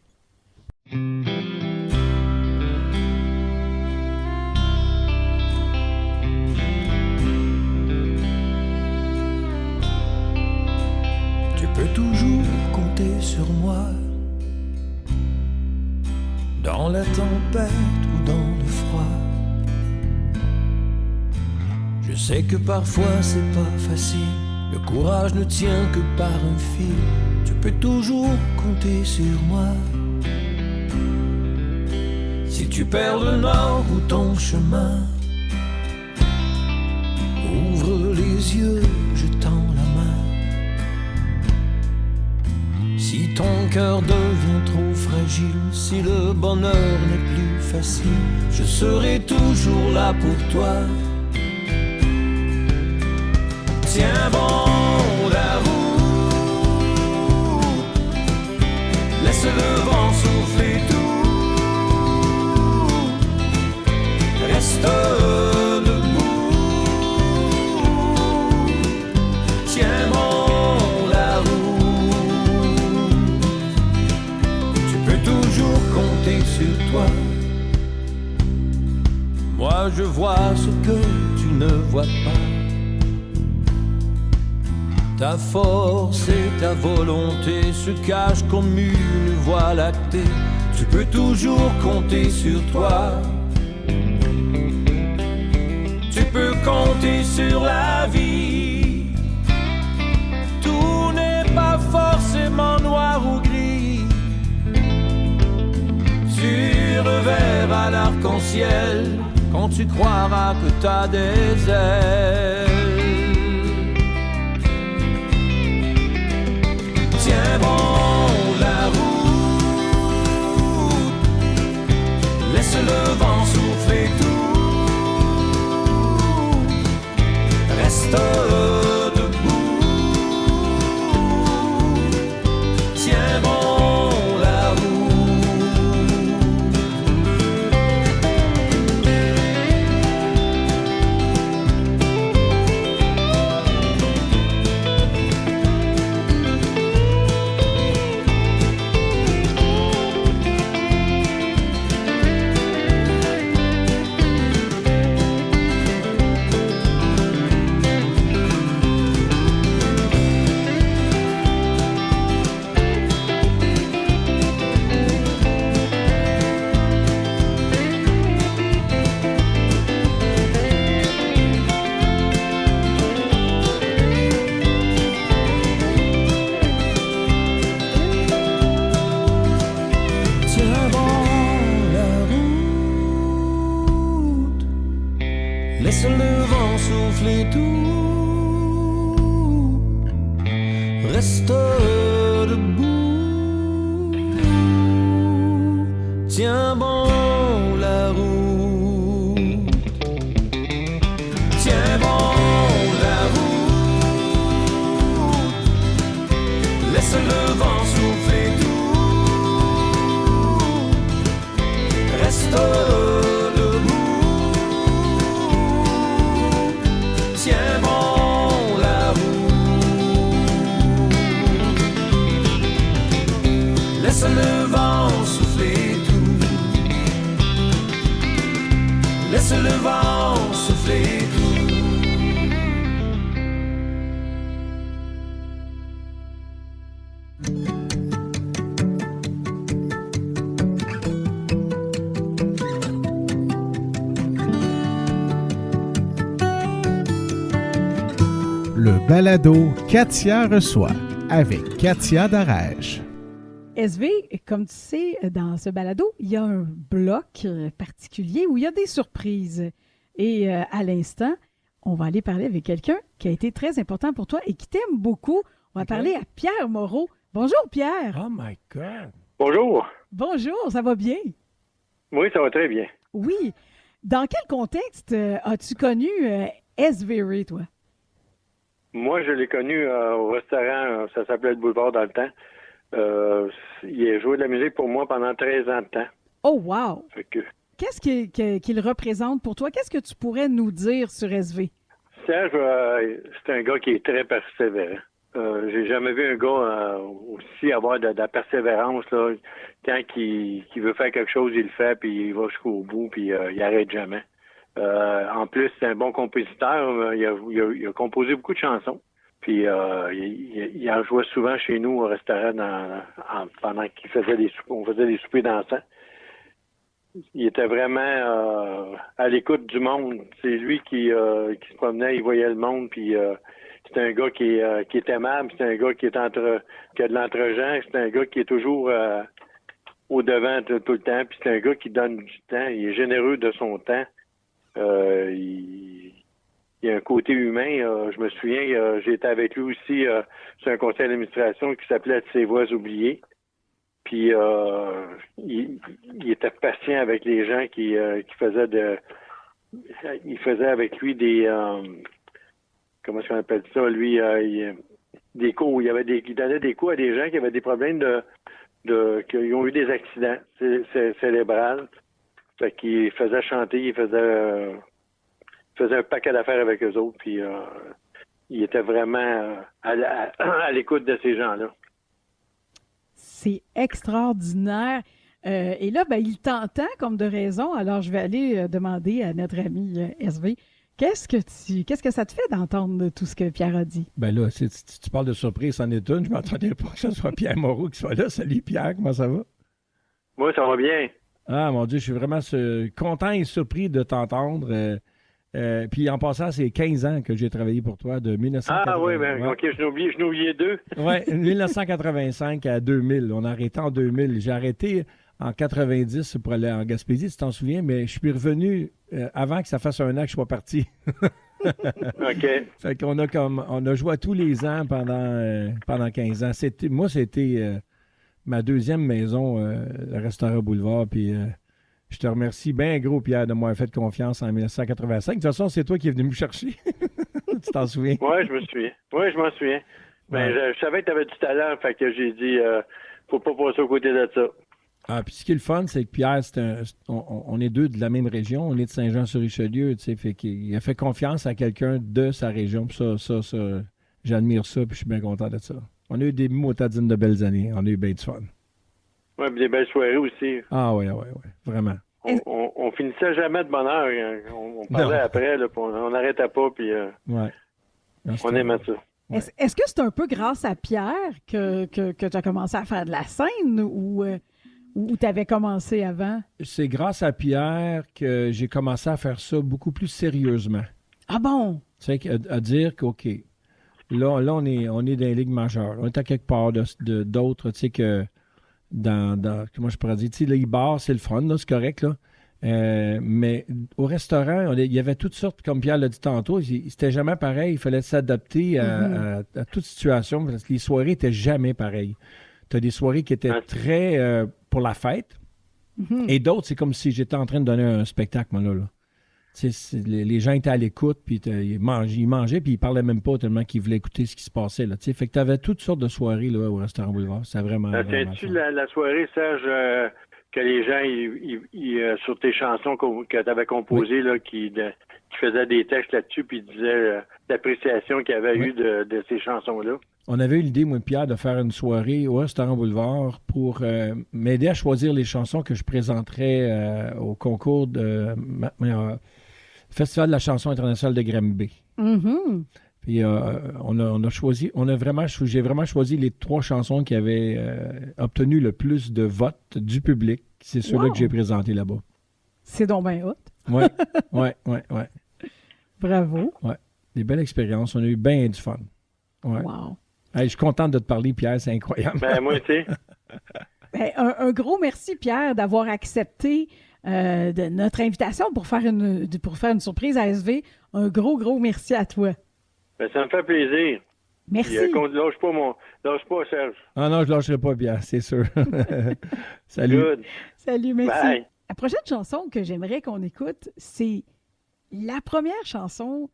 Tu peux toujours compter sur moi, dans la tempête ou dans le froid. Je sais que parfois c'est pas facile, le courage ne tient que par un fil. Tu peux toujours compter sur moi. Si tu perds le nord ou ton chemin, ouvre les yeux, je tends la main. Si ton cœur devient trop fragile, si le bonheur n'est plus facile, je serai toujours là pour toi. Tiens bon la route, laisse le vent souffler tout, reste debout. Tiens bon la route, tu peux toujours compter sur toi. Moi je vois ce que tu ne vois pas. Ta force et ta volonté se cachent comme une voie lactée. Tu peux toujours compter sur toi. Tu peux compter sur la vie. Tout n'est pas forcément noir ou gris. Sur le verre à l'arc-en-ciel, quand tu croiras que t'as des ailes. Tiens bon la route, laisse le vent souffler tout, reste debout. Tiens bon la route. souffler tout. Reste debout. Tiens bon la route. Tiens bon la route. Laisse le vent souffler tout. Reste debout. Tiens bon la route. Laisse le vent souffler tout. Laisse le vent souffler tout. Le balado Katia reçoit avec Katia Darèche. SV, comme tu sais, dans ce balado, il y a un bloc particulier où il y a des surprises. Et à l'instant, on va aller parler avec quelqu'un qui a été très important pour toi et qui t'aime beaucoup. On va parler à Pierre Moreau. Bonjour Pierre. Oh my God! Bonjour. Bonjour, ça va bien? Oui, ça va très bien. Oui. Dans quel contexte as-tu connu SV Ray, toi? Moi, je l'ai connu au restaurant, ça s'appelait le Boulevard dans le temps. Il a joué de la musique pour moi pendant 13 ans de temps. Oh, wow! Fait que Qu'est-ce qu'il représente pour toi? Qu'est-ce que tu pourrais nous dire sur SV? Serge, c'est un gars qui est très persévérant. J'ai jamais vu un gars aussi avoir de la persévérance, là. Quand il veut faire quelque chose, il le fait, puis il va jusqu'au bout, puis il arrête jamais. En plus, c'est un bon compositeur. Il a composé beaucoup de chansons. Puis il en jouait souvent chez nous au restaurant pendant qu'il faisait on faisait des soupers dansants. Il était vraiment à l'écoute du monde. C'est lui qui se promenait, il voyait le monde, puis c'est un gars qui est aimable, c'est un gars qui a de l'entre-gens, c'est un gars qui est toujours au devant tout le temps, puis c'est un gars qui donne du temps, il est généreux de son temps. Il y a un côté humain. Je me souviens, j'étais avec lui aussi sur un conseil d'administration qui s'appelait « Ses voix oubliées ». Puis il était patient avec les gens qui faisaient il faisait avec lui des comment est-ce qu'on appelle ça, lui, des cours. Il donnait des cours à des gens qui avaient des problèmes qui ont eu des accidents cérébrales. Fait qu'il faisait chanter, il faisait un paquet d'affaires avec eux autres, puis il était vraiment à l'écoute de ces gens-là. C'est extraordinaire. Et là, il t'entend comme de raison. Alors, je vais aller demander à notre ami SV, qu'est-ce que ça te fait d'entendre tout ce que Pierre a dit? Ben là, si tu parles de surprise, c'en est une. Je ne m'attendais pas que ce soit Pierre Moreau qui soit là. Salut Pierre, comment ça va? Moi, ça va bien. Ah, mon Dieu, je suis vraiment content et surpris de t'entendre. Puis en passant, c'est 15 ans que j'ai travaillé pour toi, de 1985. Ah oui, OK, je n'oubliais deux. Oui, 1985 à 2000. On a arrêté en 2000. J'ai arrêté en 90 pour aller en Gaspésie, tu t'en souviens, mais je suis revenu avant que ça fasse un an que je sois parti. OK. Fait qu'on on a joué à tous les ans pendant 15 ans. C'était ma deuxième maison, le restaurant Boulevard, puis je te remercie bien gros, Pierre, de m'avoir fait confiance en 1985. De toute façon, c'est toi qui es venu me chercher. Tu t'en souviens? Oui, je me souviens. Oui, je m'en souviens. Mais je savais que tu avais du talent, fait que j'ai dit, faut pas passer aux côtés de ça. Ah, puis ce qui est le fun, c'est que Pierre, on est deux de la même région, on est de Saint-Jean-sur-Richelieu, tu sais, fait qu'il a fait confiance à quelqu'un de sa région, puis ça, j'admire ça, puis je suis bien content de ça. On a eu des motadines de belles années, on a eu bien du fun. Oui, puis des belles soirées aussi. Ah oui, vraiment. On finissait jamais de bonheur. On parlait après, là, on n'arrêtait pas, puis on aimait ça. Ouais. Est-ce que c'est un peu grâce à Pierre que tu as commencé à faire de la scène ou tu avais commencé avant? C'est grâce à Pierre que j'ai commencé à faire ça beaucoup plus sérieusement. Ah bon? Tu sais, à dire qu'OK, là on est dans les ligues majeures. On est à quelque part d'autres, tu sais, que comment je pourrais dire, tu sais, les bars, c'est le fun, là, c'est correct, là. Mais au restaurant, il y avait toutes sortes, comme Pierre l'a dit tantôt, c'était jamais pareil. Il fallait s'adapter à toute situation parce que les soirées n'étaient jamais pareilles. Tu as des soirées qui étaient très pour la fête et d'autres, c'est comme si j'étais en train de donner un spectacle, moi, là. Les gens étaient à l'écoute, puis ils mangeaient, puis ils parlaient même pas tellement qu'ils voulaient écouter ce qui se passait. Là, fait que tu avais toutes sortes de soirées là, au Restaurant Boulevard. C'est vraiment. Tiens-tu la soirée, Serge, que les gens, sur tes chansons que tu avais composées, là, qui faisaient des textes là-dessus, puis ils disaient l'appréciation qu'il y avait eu de ces chansons-là? On avait eu l'idée, moi et Pierre, de faire une soirée au Restaurant Boulevard pour m'aider à choisir les chansons que je présenterais au concours de Festival de la chanson internationale de Granby. Mm-hmm. Puis j'ai vraiment choisi les 3 chansons qui avaient obtenu le plus de votes du public. C'est ceux-là que j'ai présentés là-bas. C'est donc bien hot. Oui. Bravo. Oui, des belles expériences. On a eu bien du fun. Ouais. Wow. Hey, je suis content de te parler, Pierre. C'est incroyable. Ben, moi aussi. Un gros merci, Pierre, d'avoir accepté de notre invitation pour faire une surprise à SV. Un gros merci à toi. Ben, ça me fait plaisir. Merci. Lâche pas, Serge. Ah non, je lâcherai pas, Pierre, c'est sûr. Salut. Good. Salut, merci. Bye. La prochaine chanson que j'aimerais qu'on écoute, c'est la première chanson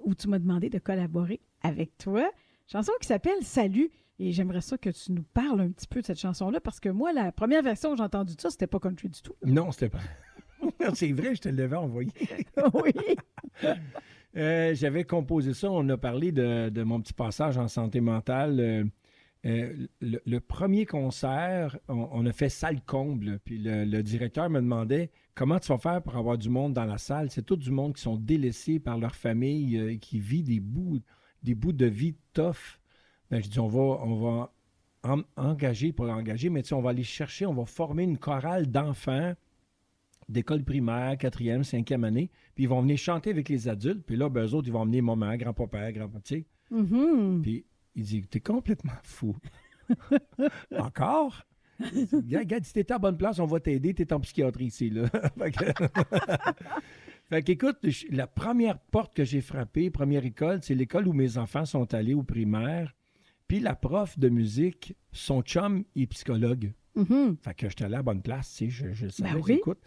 où tu m'as demandé de collaborer avec toi. Chanson qui s'appelle Salut. Et j'aimerais ça que tu nous parles un petit peu de cette chanson-là, parce que moi, la première version que j'ai entendue de ça, c'était pas country du tout. Non, c'était pas. C'est vrai, je te l'avais envoyé. Oui. J'avais composé ça. On a parlé de mon petit passage en santé mentale. Le premier concert, on a fait salle comble. Puis le directeur me demandait comment tu vas faire pour avoir du monde dans la salle. C'est tout du monde qui sont délaissés par leur famille, qui vit des bouts de vie tough. Ben, je dis, on va engager, mais on va aller chercher, on va former une chorale d'enfants d'école primaire, 4e, 5e année, puis ils vont venir chanter avec les adultes, puis là, ben, eux autres, ils vont emmener maman, grand-papa, tu sais. Mm-hmm. Puis il dit, t'es complètement fou. Encore? Regarde, si t'es à la bonne place, on va t'aider, t'es en psychiatrie ici, là. Fait qu'écoute, la première porte que j'ai frappée, première école, c'est l'école où mes enfants sont allés au primaire. Puis la prof de musique, son chum est psychologue. Mm-hmm. Fait que j'étais allé à la bonne place, tu sais, je savais, oui. écoute.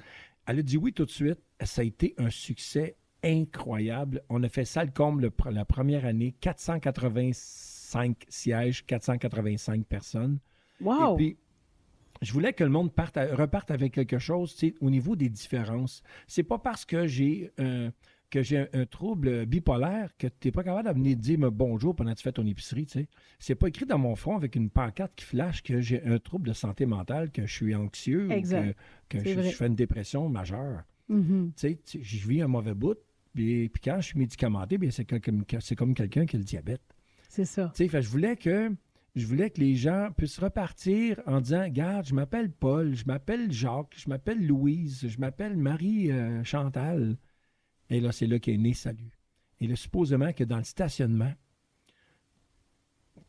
Elle a dit oui tout de suite. Ça a été un succès incroyable. On a fait salle comble la première année, 485 sièges, 485 personnes. Wow! Et puis, je voulais que le monde reparte avec quelque chose, tu sais, au niveau des différences. C'est pas parce que j'ai un trouble bipolaire que tu n'es pas capable de venir dire bonjour pendant que tu fais ton épicerie, tu sais. C'est pas écrit dans mon front avec une pancarte qui flash que j'ai un trouble de santé mentale, que je suis anxieux, ou que je fais une dépression majeure. Mm-hmm. Tu sais, je vis un mauvais bout, puis quand je suis médicamenté, bien, c'est comme quelqu'un qui a le diabète. C'est ça. Tu sais, je voulais que les gens puissent repartir en disant, regarde, je m'appelle Paul, je m'appelle Jacques, je m'appelle Louise, je m'appelle Marie Chantal. Et là, c'est là qu'est né Salut. Et là, supposément que dans le stationnement,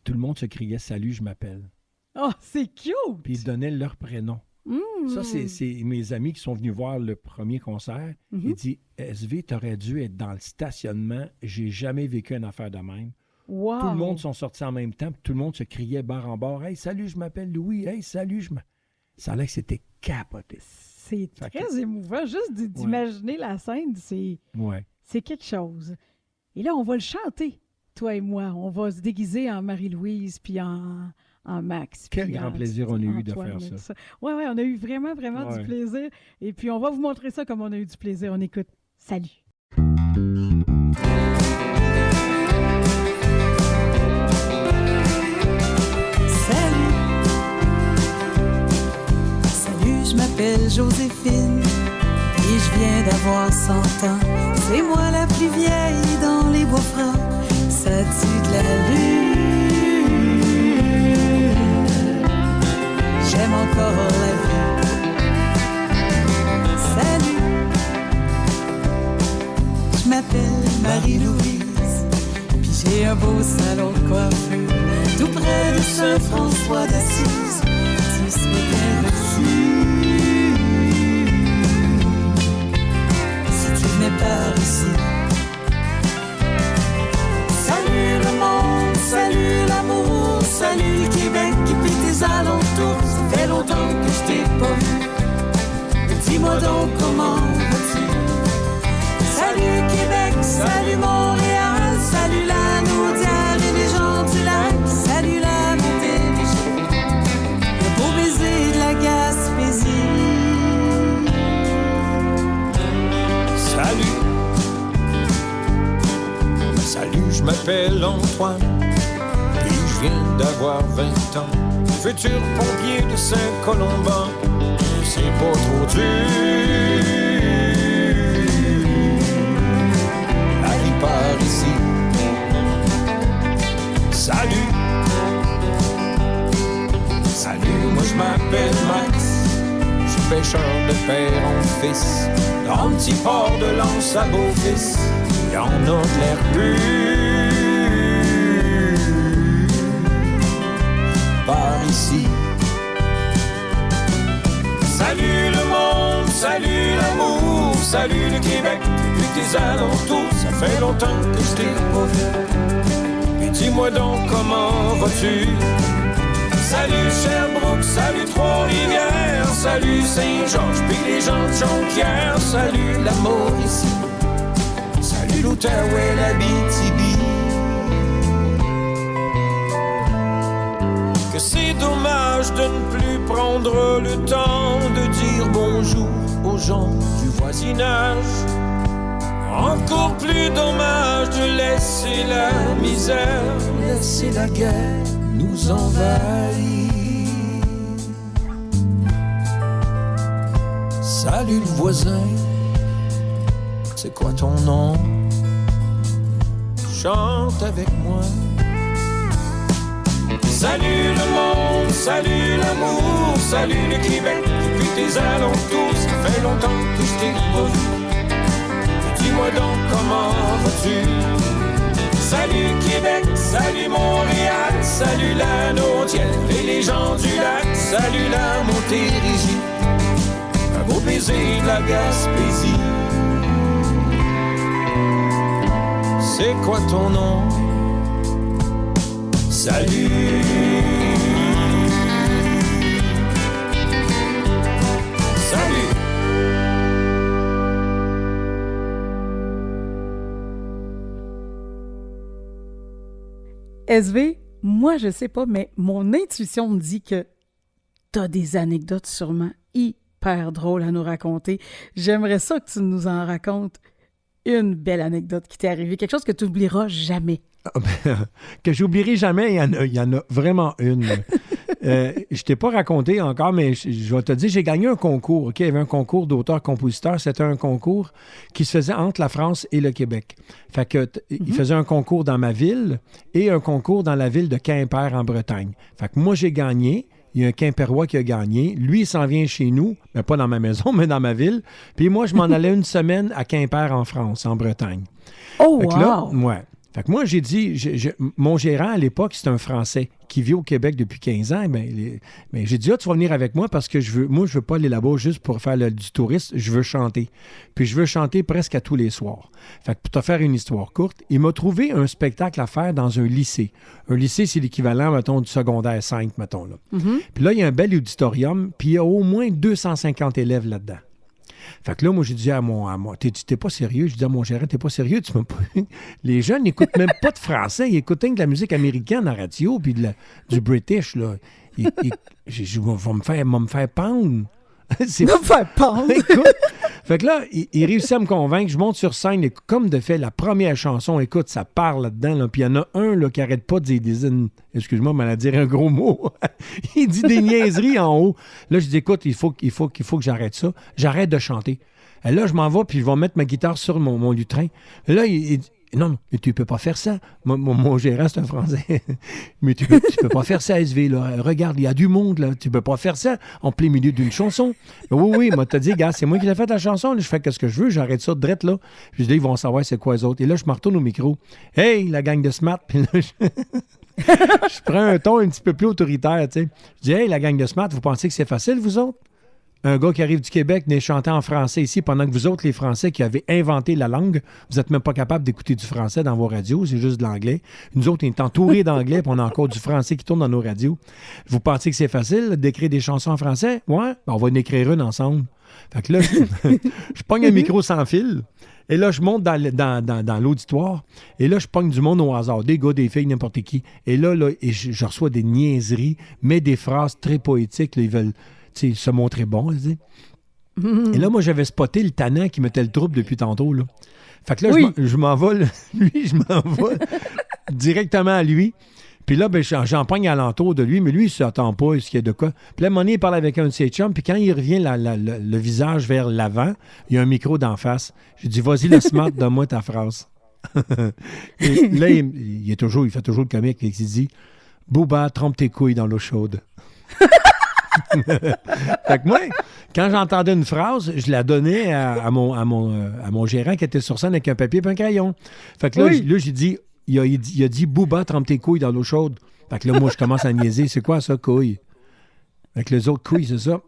tout le monde se criait « Salut, je m'appelle ». Oh, c'est cute! Puis ils donnaient leur prénom. Mm. Ça, c'est mes amis qui sont venus voir le premier concert. Mm-hmm. Ils disent « SV, t'aurais dû être dans le stationnement. J'ai jamais vécu une affaire de même. » Wow! Tout le monde sont sortis en même temps, puis tout le monde se criait barre en barre. « Hey, salut, je m'appelle Louis. Hey, salut, je m'appelle... » Ça a l'air que c'était capoté. C'est très émouvant. Juste d'imaginer la scène, c'est quelque chose. Et là, on va le chanter, toi et moi. On va se déguiser en Marie-Louise puis en Max. Quel grand plaisir on a eu de faire ça. Oui, on a eu vraiment du plaisir. Et puis, on va vous montrer ça comme on a eu du plaisir. On écoute. Salut! Je m'appelle Joséphine et je viens d'avoir 100 ans. C'est moi la plus vieille dans les beaux francs. Ça tue de la lune. J'aime encore la vie. Salut. Je m'appelle Marie-Louise. Puis j'ai un beau salon de coiffure tout près de Saint-François d'Assise. Tu serais bien reçu. longtemps que je t'ai pas vu. Dis-moi donc comment vas-tu? Salut Québec, salut Montréal, salut la Naudière et les gens du lac, salut la Montérégie, le beau baiser de la Gaspésie. Salut, salut, je m'appelle Antoine, et je viens d'avoir 20 ans. Futur pompier de Saint-Colomban, c'est pas trop dur. Allez par ici. Salut, salut, moi je m'appelle Max, je suis pêcheur de père en fils, dans le petit port de l'Anse à Beaufils, y en a de l'air pur. Par ici. Salut le monde, salut l'amour, salut le Québec, puis tes alentours, ça fait longtemps que je t'ai pas vu. Mais dis-moi donc comment vas-tu? Salut Sherbrooke, salut Trois-Rivières, salut Saint-Georges, puis les gens de Jonquière, salut la Mauricie, salut l'Outaouais, l'Abitibi. Que c'est dommage de ne plus prendre le temps de dire bonjour aux gens du voisinage. Encore plus dommage de laisser la misère, laisser la guerre nous envahir. Salut le voisin, c'est quoi ton nom? Chante avec moi. Salut le monde, salut l'amour, salut le Québec, depuis tes alentours, ça fait longtemps que je t'ai pas vu. Dis-moi donc comment vas-tu? Salut Québec, salut Montréal, salut la Naudière et les gens du lac, salut la Montérégie, un beau baiser de la Gaspésie. C'est quoi ton nom? Salut. Salut. SV, moi je sais pas, mais mon intuition me dit que t'as des anecdotes sûrement hyper drôles à nous raconter. J'aimerais ça que tu nous en racontes une belle anecdote qui t'est arrivée, quelque chose que tu n'oublieras jamais. Que j'oublierai jamais, il y en a vraiment une. Je t'ai pas raconté encore, mais je vais te dire, j'ai gagné un concours. Okay? Il y avait un concours d'auteur-compositeur. C'était un concours qui se faisait entre la France et le Québec. Fait que il faisait un concours dans ma ville et un concours dans la ville de Quimper en Bretagne. Fait que moi, j'ai gagné. Il y a un Quimperois qui a gagné. Lui, il s'en vient chez nous, mais pas dans ma maison, mais dans ma ville. Puis moi, je m'en allais une semaine à Quimper en France, en Bretagne. Oh, fait que wow! là, ouais. Fait que moi, j'ai dit, mon gérant à l'époque, c'est un Français qui vit au Québec depuis 15 ans. Mais j'ai dit, tu vas venir avec moi parce que je veux pas aller là-bas juste pour faire du tourisme, je veux chanter. Puis je veux chanter presque à tous les soirs. Fait que pour te faire une histoire courte, il m'a trouvé un spectacle à faire dans un lycée. Un lycée, c'est l'équivalent, mettons, du secondaire 5, mettons. Là. Puis là, il y a un bel auditorium, puis il y a au moins 250 élèves là-dedans. Fait que là, moi, j'ai dit à moi, t'es pas sérieux? Je dis à mon gérant, t'es pas sérieux? Tu m'as pas... Les jeunes n'écoutent même pas de français. Ils écoutent de la musique américaine à la radio, puis du British, là. Je vais me faire pendre. Me faire pendre? Écoute, fait que là, il réussit à me convaincre. Je monte sur scène, et comme de fait, la première chanson, écoute, ça parle là-dedans. Là, puis il y en a un là, qui arrête pas de dire excuse-moi, mais à dire un gros mot. Il dit des niaiseries en haut. Là, je dis, écoute, il faut que j'arrête ça. J'arrête de chanter. Et là, je m'en vais, puis je vais mettre ma guitare sur mon lutrin. Et là, il dit, non, mais tu peux pas faire ça. Mon gérant, c'est un Français. Mais tu peux pas faire ça, SV. Là. Regarde, il y a du monde, là. Tu peux pas faire ça en plein milieu d'une chanson. Oui, moi, t'as dit, gars, c'est moi qui l'ai fait la chanson. Là, je fais ce que je veux, j'arrête ça direct, là. Je dis, ils vont savoir c'est quoi les autres. Et là, je me retourne au micro. Hey, la gang de Smart. Puis là, je prends un ton un petit peu plus autoritaire, tu sais. Je dis, hey, la gang de Smart, vous pensez que c'est facile, vous autres? un gars qui arrive du Québec venez chanter en français ici pendant que vous autres, les Français qui avez inventé la langue, vous n'êtes même pas capable d'écouter du français dans vos radios, c'est juste de l'anglais. Nous autres, on est entourés d'anglais puis on a encore du français qui tourne dans nos radios. Vous pensez que c'est facile d'écrire des chansons en français? Ouais? Ben, on va en écrire une ensemble. Fait que là, je pogne un micro sans fil. Et là, je monte dans l'auditoire. Et là, je pogne du monde au hasard. Des gars, des filles, n'importe qui. Et là et je reçois des niaiseries, mais des phrases très poétiques. Là, ils veulent se montrer bons. Et là, moi, j'avais spoté le tannant qui mettait le trouble depuis tantôt. Là. Fait que là, je m'envole. Lui, je m'envole directement à lui. Puis là, ben, j'en pogne alentour de lui, mais lui, il ne s'attend pas à ce qu'il y a de quoi. Puis là, à un moment donné, il parle avec un de ses chums, puis quand il revient le visage vers l'avant, il y a un micro d'en face. J'ai dit, vas-y, le smart, donne-moi ta phrase. Et là, il fait toujours le comique, il dit, Booba, trempe tes couilles dans l'eau chaude. Fait que moi, quand j'entendais une phrase, je la donnais à mon gérant qui était sur scène avec un papier et un crayon. Fait que là, j'ai dit, il a dit Booba, trempe tes couilles dans l'eau chaude. Fait que là, moi, je commence à niaiser. C'est quoi ça, couilles? Fait que les autres, couilles, c'est ça.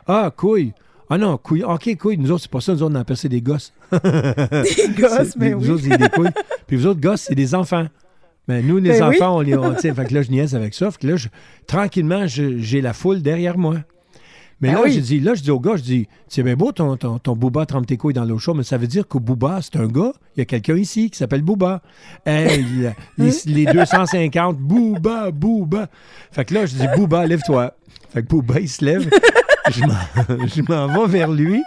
Ah, couilles. Ah non, couilles. OK, couilles. Nous autres, c'est pas ça. Nous autres, on appelle ça des gosses. Des gosses, mais oui. Nous autres, c'est des couilles. Puis vous autres, gosses, c'est des enfants. Mais nous, les enfants, on les... fait que là, je niaise avec ça. Fait que là, tranquillement, j'ai la foule derrière moi. Mais là, je dis au gars, c'est bien beau ton Booba trempe tes couilles dans l'eau chaude, mais ça veut dire que Booba, c'est un gars. Il y a quelqu'un ici qui s'appelle Booba. Hey, les 250, Booba. Fait que là, je dis, Booba, lève-toi. Fait que Booba, il se lève. Je m'en vais vers lui.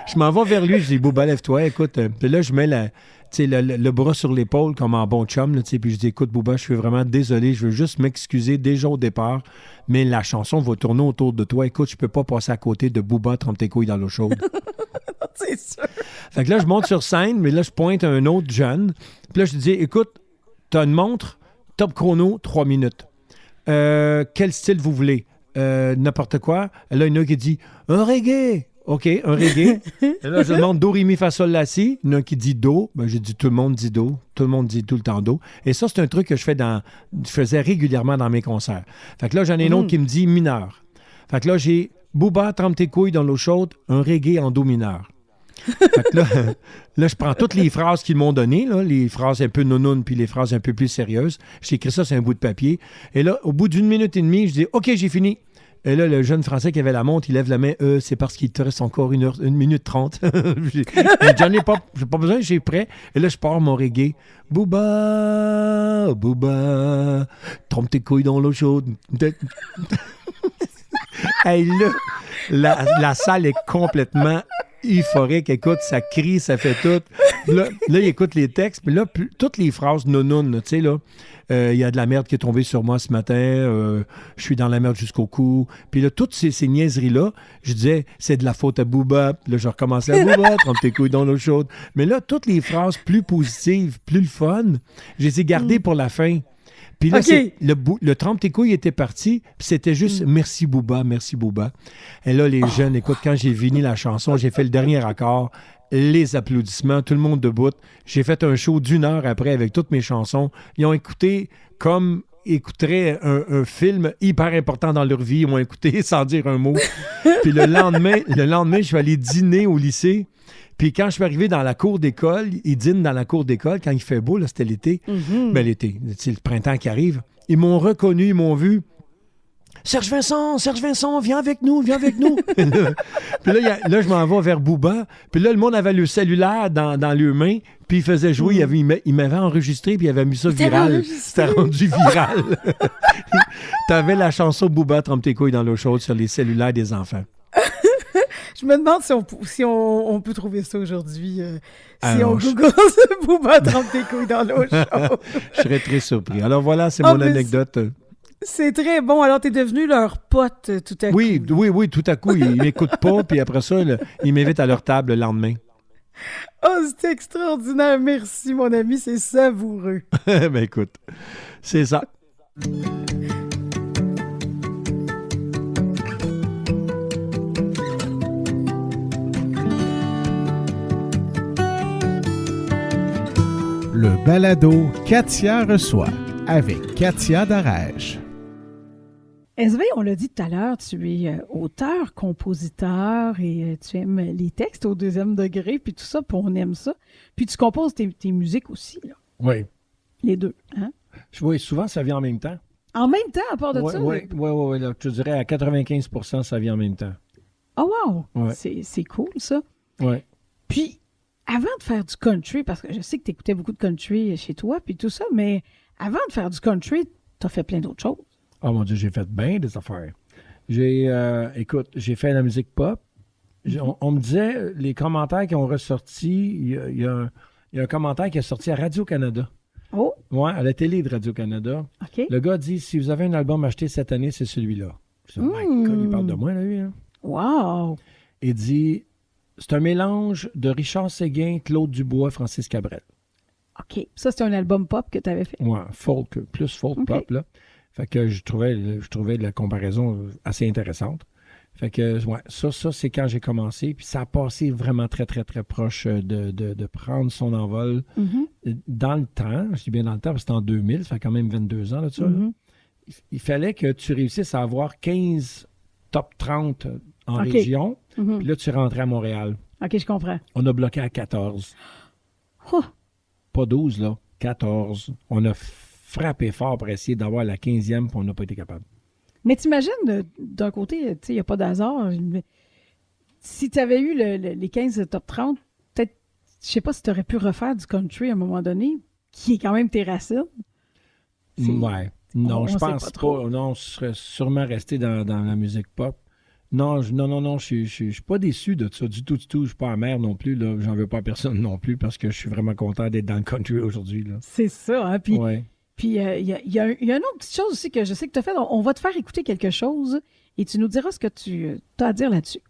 Je dis, Booba, lève-toi. Écoute, puis là, je mets le bras sur l'épaule comme en bon chum, là, puis je dis, écoute, Booba, je suis vraiment désolé, je veux juste m'excuser déjà au départ, mais la chanson va tourner autour de toi. Écoute, je peux pas passer à côté de Booba, trempe tes couilles dans l'eau chaude. C'est sûr. Fait que là, je monte sur scène, mais là, je pointe à un autre jeune. Puis là, je dis, écoute, t'as une montre, top chrono, 3 minutes. Quel style vous voulez? N'importe quoi. Là, il y en a qui dit, un reggae. OK, un reggae. Et là, je demande do, ré, mi, fa, sol, la, si. Il y en a un qui dit do. Ben, j'ai dit tout le monde dit do. Tout le monde dit tout le temps do. Et ça, c'est un truc que je faisais régulièrement dans mes concerts. Fait que là, j'en ai un autre qui me dit mineur. Fait que là, j'ai Booba, trempe tes couilles dans l'eau chaude, un reggae en do mineur. Fait que là, je prends toutes les phrases qu'ils m'ont données, là, les phrases un peu nounounes puis les phrases un peu plus sérieuses. J'ai écrit ça sur un bout de papier. Et là, au bout d'1 minute et demie, je dis OK, j'ai fini. Et là, le jeune Français qui avait la montre, il lève la main. C'est parce qu'il te reste encore 1 minute 30. J'en ai pas besoin, j'ai prêt. Et là, je pars mon reggae. Booba, trempe tes couilles dans l'eau chaude. Hey, là, la salle est complètement euphorique. Écoute, ça crie, ça fait tout. Là, il écoute les textes. Mais là, toutes les phrases nounounes, tu sais, là. Il y a de la merde qui est tombée sur moi ce matin. Je suis dans la merde jusqu'au cou. Puis là, toutes ces niaiseries-là, je disais, c'est de la faute à Booba. Puis là, je recommençais à Booba, trempe tes couilles dans l'eau chaude. Mais là, toutes les phrases plus positives, plus le fun, je les ai gardées pour la fin. Puis là, le trempe tes couilles était parti, puis c'était juste merci Booba. Et là, les jeunes, écoute, quand j'ai fini la chanson, j'ai fait le dernier accord, les applaudissements, tout le monde debout. J'ai fait un show d'1 heure après avec toutes mes chansons. Ils ont écouté comme écouteraient un film hyper important dans leur vie. Ils m'ont écouté sans dire un mot. Puis le lendemain, je suis allé dîner au lycée. Puis quand je suis arrivé dans la cour d'école, ils dînent dans la cour d'école quand il fait beau, là, c'était l'été. Ben l'été, c'est le printemps qui arrive. Ils m'ont reconnu, ils m'ont vu. Serge Vincent, viens avec nous. Puis là, je m'en vais vers Booba. Puis là, le monde avait le cellulaire dans leurs mains. Puis il faisait jouer. Il m'avait enregistré. Puis il avait mis ça viral. C'était rendu viral. T'avais la chanson Booba, trempe tes couilles dans l'eau chaude sur les cellulaires des enfants. Je me demande si on peut trouver ça aujourd'hui. Si on google Booba, trempe tes couilles dans l'eau chaude. Je serais très surpris. Alors voilà, c'est mon anecdote. C'est très bon. Alors, t'es devenu leur pote tout à coup. Oui, tout à coup. Ils m'écoutent pas, puis après ça, ils m'invitent à leur table le lendemain. Oh, c'est extraordinaire. Merci, mon ami. C'est savoureux. Ben écoute, c'est ça. Le balado Katia reçoit avec Katia Darèche. SV, on l'a dit tout à l'heure, tu es auteur, compositeur et tu aimes les textes au 2e degré, puis tout ça, puis on aime ça. Puis tu composes tes musiques aussi, là. Oui. Les deux, hein? Oui, souvent, ça vient en même temps. En même temps, à part de ça? Oui. Je dirais à 95%, ça vient en même temps. Oh wow! Ouais. C'est cool, ça. Oui. Puis, avant de faire du country, parce que je sais que tu écoutais beaucoup de country chez toi, puis tout ça, mais avant de faire du country, tu as fait plein d'autres choses. Oh mon Dieu, j'ai fait bien des affaires. Écoute, j'ai fait la musique pop. On me disait, les commentaires qui ont ressorti, il y a un commentaire qui est sorti à Radio-Canada. Oh! Ouais, à la télé de Radio-Canada. OK. Le gars dit, si vous avez un album acheté cette année, c'est celui-là. Je dis, oh my God, il parle de moi, là, lui. Hein? Wow! Il dit, c'est un mélange de Richard Séguin, Claude Dubois, Francis Cabrel. OK. Ça, c'est un album pop que tu avais fait. Ouais, folk, plus folk OK. pop, là. Fait que je trouvais la comparaison assez intéressante. Fait que, ouais, ça c'est quand j'ai commencé. Puis ça a passé vraiment très, très, très proche de prendre son envol. Dans le temps, je dis bien dans le temps, parce que c'était en 2000, ça fait quand même 22 ans, là, de ça. Là. Il fallait que tu réussisses à avoir 15 top 30 en région. Puis là, tu rentrais à Montréal. OK, je comprends. On a bloqué à 14. Oh. Pas 12, là. 14. On a frappé fort pour essayer d'avoir la 15e, puis on n'a pas été capable. Mais t'imagines, d'un côté, tu sais, il n'y a pas d'hasard. Si tu avais eu les 15 top 30, peut-être, je sais pas si tu aurais pu refaire du country à un moment donné, qui est quand même tes racines. Ouais. Non, je sait pense pas trop. pas. Non, je serais sûrement resté dans la musique pop. Non, je suis pas déçu de ça du tout. Je suis pas amer non plus. Là. J'en veux pas à personne non plus parce que je suis vraiment content d'être dans le country aujourd'hui. Là. C'est ça, hein? Puis, Ouais. il y a une autre petite chose aussi que je sais que tu as fait. On va te faire écouter quelque chose et tu nous diras ce que tu as à dire là-dessus.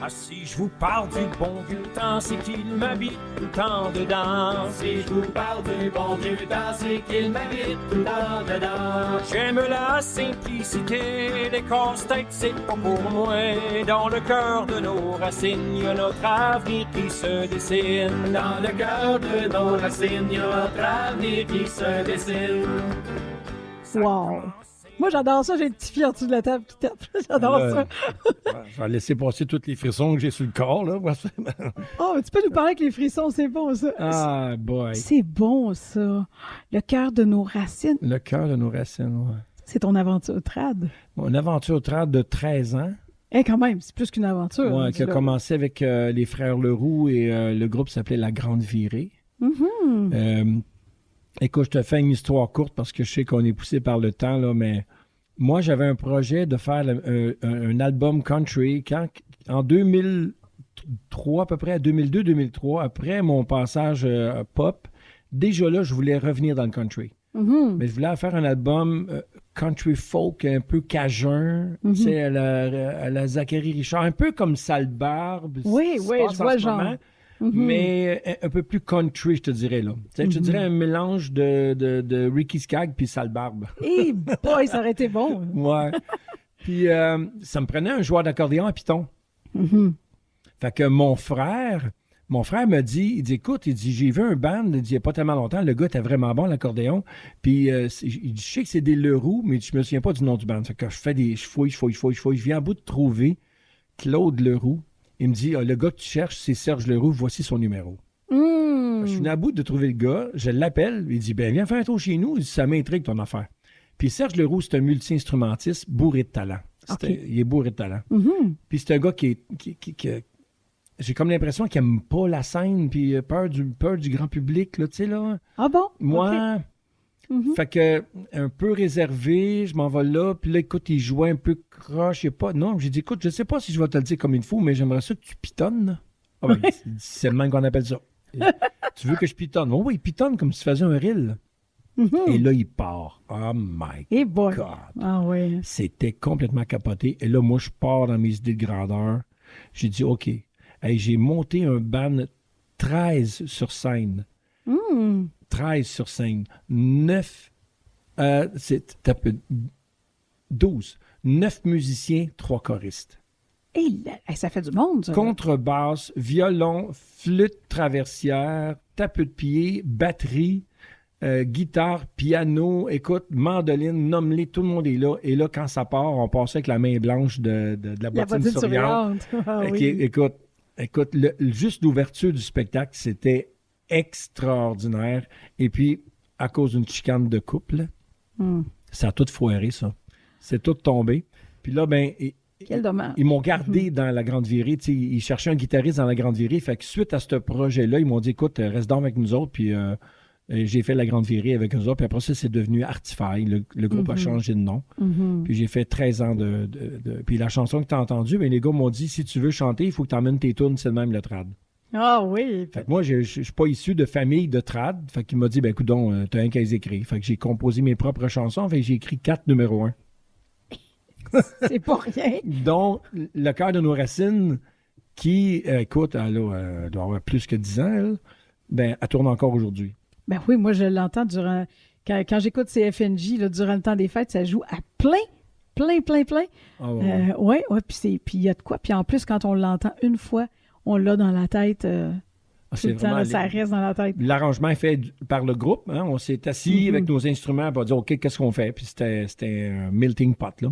Ah, si je vous parle du bon vieux temps, c'est qu'il m'habite tout le temps dedans. Si je vous parle du bon vieux temps, c'est qu'il m'habite tout le temps dedans. J'aime la simplicité, les casse-têtes, c'est pas pour moi. Dans le cœur de nos racines, il y a notre avenir qui se dessine. Dans le cœur de nos racines, il y a notre avenir qui se dessine. Wow! Moi, j'adore ça. J'ai le petit pied en dessous de la table qui tape. J'adore ça. Je vais laisser passer tous les frissons que j'ai sur le corps. Là. Oh, tu peux nous parler avec les frissons, c'est bon, ça. Ah, boy. C'est bon, ça. Le cœur de nos racines. Le cœur de nos racines, ouais. C'est ton aventure trad. Une aventure trad de 13 ans. Quand même, c'est plus qu'une aventure. Ouais, qui a commencé avec les frères Leroux et le groupe s'appelait La Grande Virée. Écoute, je te fais une histoire courte parce que je sais qu'on est poussé par le temps, là, mais moi, j'avais un projet de faire un album country en 2003, à peu près, 2002-2003, après mon passage pop. Déjà là, je voulais revenir dans le country. Mais je voulais faire un album country folk un peu cajun, tu sais, à la Zachary Richard, un peu comme Sale Barbe. Oui, je vois le genre. Mais un peu plus country, je te dirais, là. Je te dirais un mélange de Ricky Skaggs puis Sale Barbe. Boy, ça aurait été bon. Ouais. Puis ça me prenait un joueur d'accordéon à Python. Fait que mon frère me dit, écoute, j'ai vu un band, il n'y a pas tellement longtemps, le gars était vraiment bon à l'accordéon, puis il dit, je sais que c'est des Leroux, mais je me souviens pas du nom du band. Fait que je fouille, je viens à bout de trouver Claude Leroux. Il me dit, le gars que tu cherches, c'est Serge Leroux, voici son numéro. Je suis à bout de trouver le gars, je l'appelle, il dit, viens faire un tour chez nous, il dit, ça m'intrigue ton affaire. Puis Serge Leroux, c'est un multi-instrumentiste bourré de talent. Il est bourré de talent. Puis c'est un gars qui j'ai comme l'impression qu'il aime pas la scène, puis peur du grand public, là, tu sais, là. Ah bon? Moi, fait que, un peu réservé, je m'en vais là, puis là, écoute, il jouait un peu croche, non, j'ai dit, écoute, je sais pas si je vais te le dire comme il faut, mais j'aimerais ça que tu pitonnes. Ah ben, c'est le même qu'on appelle ça. Tu veux que je pitonne? Oh, oui, il pitonne comme si tu faisais un reel. Et là, il part. Oh my God. Ah oui. C'était complètement capoté. Et là, moi, je pars dans mes idées de grandeur. J'ai dit, OK. Hey, j'ai monté un band 13 sur scène. 13 sur scène. 12. 9 musiciens, 3 choristes. Ça fait du monde, ça. Contrebasse, violon, flûte traversière, tape de pied, batterie, guitare, piano, écoute, mandoline, nomme-les, tout le monde est là. Et là, quand ça part, on passait avec la main blanche de la bottine souriante. Ah, Qui- Écoute, juste l'ouverture du spectacle, c'était extraordinaire. Et puis, à cause d'une chicane de couple, ça a tout foiré, ça. C'est tout tombé. Puis là, Quel dommage. ils m'ont gardé dans la Grande Virée. Tu sais, ils cherchaient un guitariste dans la Grande Virée. Fait que suite à ce projet-là, ils m'ont dit, écoute, reste donc avec nous autres. Puis j'ai fait la Grande Virée avec eux autres. Puis après ça, c'est devenu Artify. Le groupe a changé de nom. Puis j'ai fait 13 ans de... Puis la chanson que tu as entendue, les gars m'ont dit, si tu veux chanter, il faut que tu emmènes tes tunes, c'est le même le trad. Ah oui. Fait que moi, je suis pas issu de famille de trad. Fait qu'il m'a dit, écoute donc, t'as un qu'à les écrire. Fait que j'ai composé mes propres chansons. Fait que j'ai écrit 4 numéros 1. C'est pas rien. Dont Le cœur de nos racines, qui, écoute, elle doit avoir plus que 10 ans, elle tourne encore aujourd'hui. Ben oui, moi, je l'entends durant... Quand j'écoute CFNJ, là, durant le temps des fêtes, ça joue à plein. Ah ouais. Ouais, puis il y a de quoi. Puis en plus, quand on l'entend une fois, on l'a dans la tête. Tout c'est le temps, vraiment ça reste dans la tête. L'arrangement est fait par le groupe. Hein. On s'est assis avec nos instruments pour dire, OK, qu'est-ce qu'on fait? Puis c'était un melting pot, là.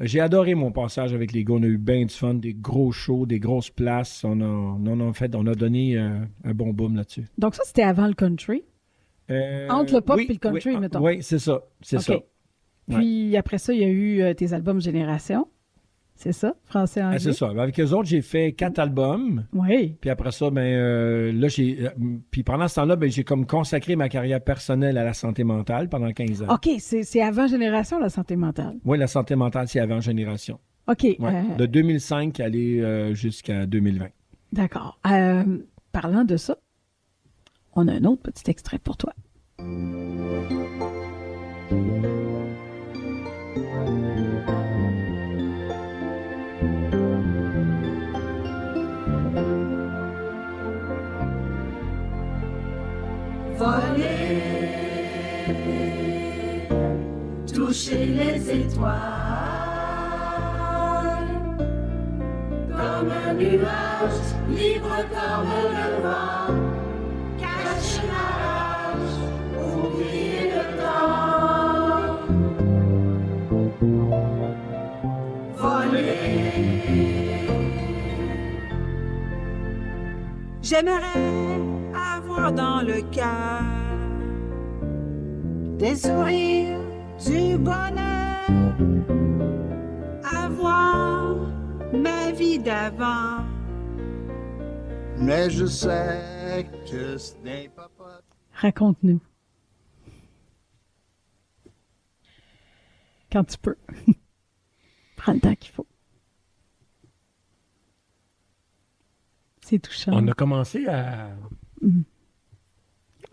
J'ai adoré mon passage avec les gars. On a eu bien du fun, des gros shows, des grosses places. On a donné un bon boom là-dessus. Donc ça, c'était avant le country. Entre le pop et le country, mettons. Oui, c'est ça. C'est OK. ça. Puis après ça, il y a eu tes albums Génération. C'est ça? Français-anglais? C'est ça. Avec eux autres, j'ai fait 4 albums. Oui. Puis après ça, là, puis pendant ce temps-là, j'ai comme consacré ma carrière personnelle à la santé mentale pendant 15 ans. OK, c'est avant Génération, la santé mentale. Oui, la santé mentale, c'est avant Génération. OK. Ouais. De 2005 aller jusqu'à 2020. D'accord. Parlant de ça, on a un autre petit extrait pour toi. Voler, toucher les étoiles, comme un nuage, libre comme le vent, cacher ma rage, oublier le temps. Voler, j'aimerais avoir dans le cœur des sourires, du bonheur, avoir ma vie d'avant. Mais je sais que ce n'est pas pas. Raconte-nous. Quand tu peux. Prends le temps qu'il faut. C'est touchant. On a commencé à...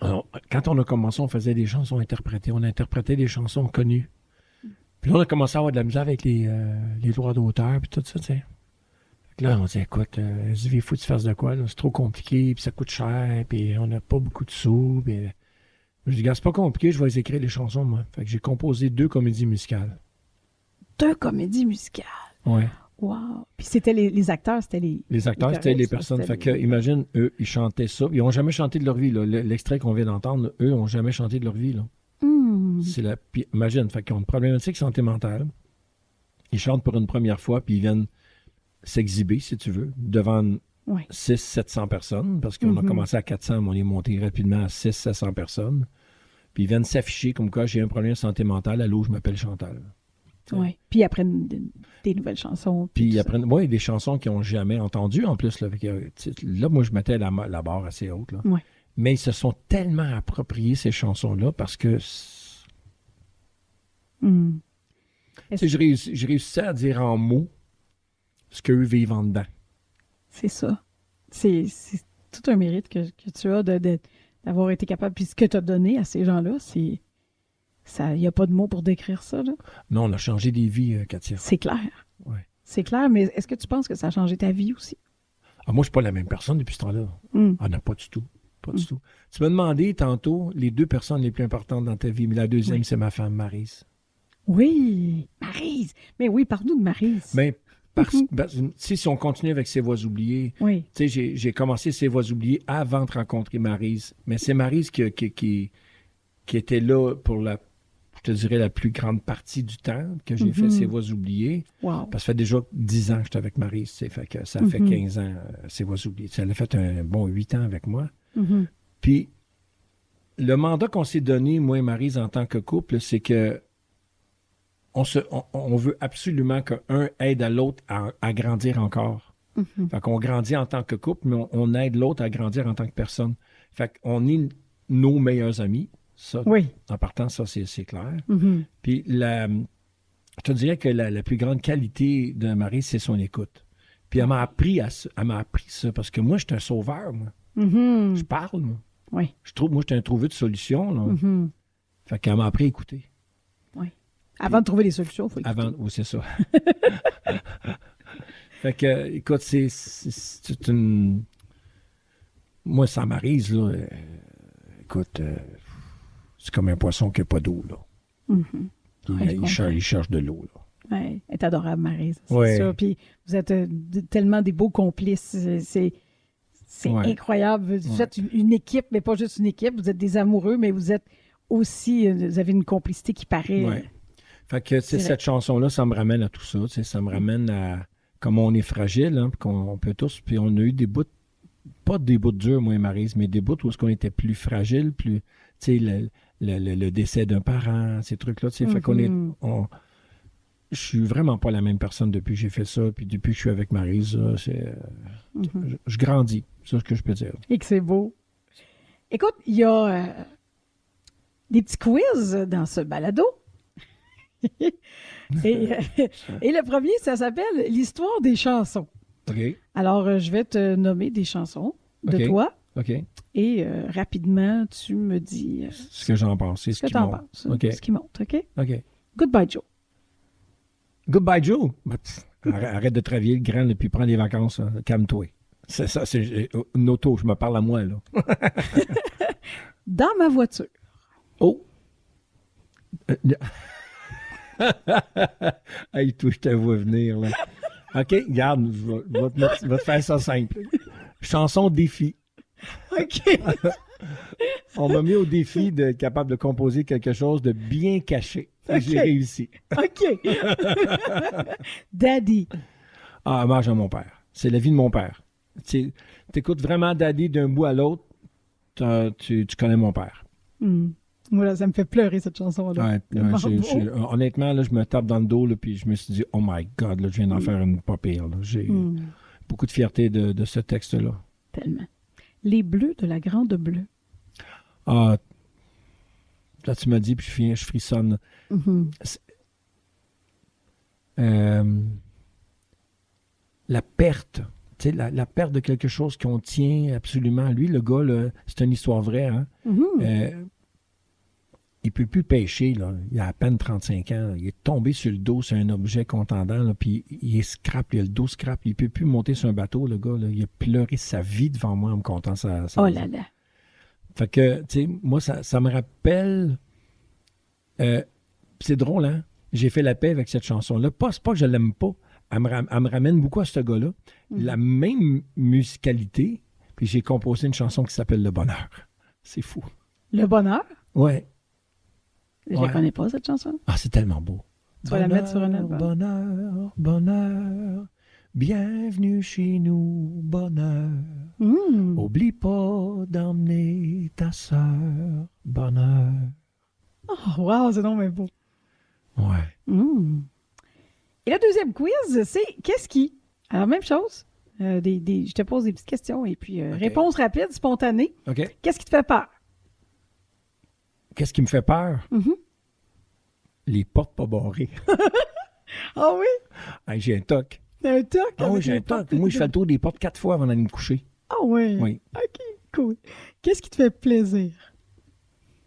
Alors, quand on a commencé, on faisait des chansons interprétées. On interprétait des chansons connues. Puis là, on a commencé à avoir de la misère avec les droits d'auteur puis tout ça, tu sais. Là, on dit, écoute, il faut que tu fasses de quoi, là? C'est trop compliqué, puis ça coûte cher, puis on n'a pas beaucoup de sous. Puis... Je dis, gars, c'est pas compliqué, je vais les écrire les chansons, moi. Fait que j'ai composé 2 comédies musicales. 2 comédies musicales. Ouais. Wow. Puis c'était les acteurs, c'était les... Les acteurs, c'était les personnes. Fait que, imagine, eux, ils chantaient ça. Ils n'ont jamais chanté de leur vie, là. L'extrait qu'on vient d'entendre, eux, n'ont jamais chanté de leur vie, là. Puis, imagine, fait qu'ils ont une problématique santé mentale. Ils chantent pour une première fois, puis ils viennent s'exhiber, si tu veux, devant 600-700 personnes, parce qu'on a commencé à 400, mais on est monté rapidement à 600-700 personnes. Puis ils viennent s'afficher comme quoi j'ai un problème de santé mentale, allô, je m'appelle Chantal. Oui. Puis ils apprennent des nouvelles chansons. Puis ils apprennent, des chansons qu'ils n'ont jamais entendues en plus. Là, là moi, je mettais la barre assez haute. Là. Ouais. Mais ils se sont tellement appropriés ces chansons-là parce que je réussissais à dire en mots ce qu'eux vivent en dedans. C'est ça. C'est tout un mérite que tu as d'avoir été capable. Puis ce que tu as donné à ces gens-là, il n'y a pas de mots pour décrire ça. Là. Non, on a changé des vies, Katia. C'est clair. Ouais. C'est clair, mais est-ce que tu penses que ça a changé ta vie aussi? Ah, moi, je ne suis pas la même personne depuis ce temps-là. Ah non, pas du tout. Pas du tout. Tu m'as demandé tantôt les 2 personnes les plus importantes dans ta vie, mais la deuxième, c'est ma femme, Maryse. Oui, Maryse. Mais oui, parle-nous de Maryse. Mais si on continue avec Ces voix oubliées, j'ai commencé Ces voix oubliées avant de rencontrer Maryse. Mais c'est Maryse qui qui était là pour je te dirais, la plus grande partie du temps que j'ai fait Ces Voix oubliées. Wow. Parce que ça fait déjà 10 ans que j'étais avec Maryse, tu sais, fait que ça fait 15 ans, Ces Voix oubliées. Elle a fait un bon 8 ans avec moi. Puis, le mandat qu'on s'est donné, moi et Maryse, en tant que couple, c'est que on veut absolument qu'un aide à l'autre à grandir encore. Fait qu'on grandit en tant que couple, mais on aide l'autre à grandir en tant que personne. Fait qu'on est nos meilleurs amis. Ça, en partant, ça, c'est clair. Puis, je te dirais que la plus grande qualité de Maryse, c'est son écoute. Puis, elle m'a appris ça, parce que moi, je suis un sauveur, moi. Je parle, moi. Oui. Moi, je suis un trouvé de solution, là. Fait qu'elle m'a appris à écouter. Oui. Avant de trouver des solutions, il faut écouter. Oui, c'est ça. Fait que, écoute, c'est une... Moi, ça Maryse, là, écoute, c'est comme un poisson qui n'a pas d'eau, là. Il cherche de l'eau, là. Oui, elle est adorable, Maryse, c'est Ouais. ça. Puis vous êtes tellement des beaux complices. C'est incroyable. Vous êtes une équipe, mais pas juste une équipe. Vous êtes des amoureux, mais vous êtes aussi... vous avez une complicité qui paraît... Ouais. Fait que, tu sais, cette chanson-là, ça me ramène à tout ça. Tu sais, ça me ramène à comment on est fragile, hein, puis qu'on peut tous... Puis on a eu des bouts... Pas des bouts durs, moi et Maryse, mais des bouts où est-ce qu'on était plus fragile, plus... Tu sais, le décès d'un parent, ces trucs-là, tu sais. Fait qu'on est... Je suis vraiment pas la même personne depuis que j'ai fait ça, puis depuis que je suis avec Maryse, là, c'est... Je grandis, c'est ce que je peux dire. Et que c'est beau. Écoute, il y a des petits quiz dans ce balado. et le premier, ça s'appelle « L'histoire des chansons ». OK. Alors, je vais te nommer des chansons de toi. OK. Et rapidement, tu me dis ce que j'en pense. C'est ce que tu en penses. OK. Ce qui monte, OK? OK. Goodbye, Joe. Goodbye, Joe. Arrête de travailler le grand et puis prends des vacances. Hein. Calme-toi. C'est ça, c'est une auto. Je me parle à moi, là. Dans ma voiture. Oh! Hey, toi, je te vois venir, là. OK, regarde, je vais te faire ça simple. Chanson défi. OK. On m'a mis au défi d'être capable de composer quelque chose de bien caché. Okay. J'ai réussi. OK. Daddy. Ah, hommage à mon père. C'est la vie de mon père. Tu écoutes vraiment Daddy d'un bout à l'autre, tu connais mon père. Voilà, ça me fait pleurer, cette chanson-là. Ouais, honnêtement, là, je me tape dans le dos, là, puis je me suis dit, oh my God, là, je viens d'en faire une pas pire. Là. J'ai beaucoup de fierté de ce texte-là. Tellement. Les Bleus de la Grande Bleue. Ah, là, tu m'as dit, puis je frissonne. La perte, tu sais, la perte de quelque chose qu'on tient absolument. Lui, le gars, là, c'est une histoire vraie, hein? Il ne peut plus pêcher, là. Il a à peine 35 ans. Il est tombé sur le dos sur un objet contendant, là, puis il est scrap, il a le dos scrap. Il ne peut plus monter sur un bateau, le gars. Là. Il a pleuré sa vie devant moi en me contant sa oh là là. Fait que, tu sais, moi, ça me rappelle... c'est drôle, hein? J'ai fait la paix avec cette chanson-là. C'est pas que je l'aime pas. Elle me ramène beaucoup à ce gars-là. La même musicalité. Puis j'ai composé une chanson qui s'appelle « Le bonheur ». C'est fou. Le bonheur? Ouais. Je ne connais pas, cette chanson. Ah, c'est tellement beau. Tu vas la mettre sur un album. Bonheur, bonheur, bienvenue chez nous, bonheur. Oublie pas d'emmener ta sœur, bonheur. Oh, wow, c'est donc bien beau. Ouais. Et le deuxième quiz, c'est qu'est-ce qui? Alors, même chose. Je te pose des petites questions et puis réponse rapide, spontanée. OK. Qu'est-ce qui te fait peur? Qu'est-ce qui me fait peur? Les portes pas barrées. Ah oui? Hey, j'ai un toc. T'as un toc? Ah oui, j'ai un toc. Moi, je fais le tour des portes 4 fois avant d'aller me coucher. Ah oui? Oui. OK, cool. Qu'est-ce qui te fait plaisir?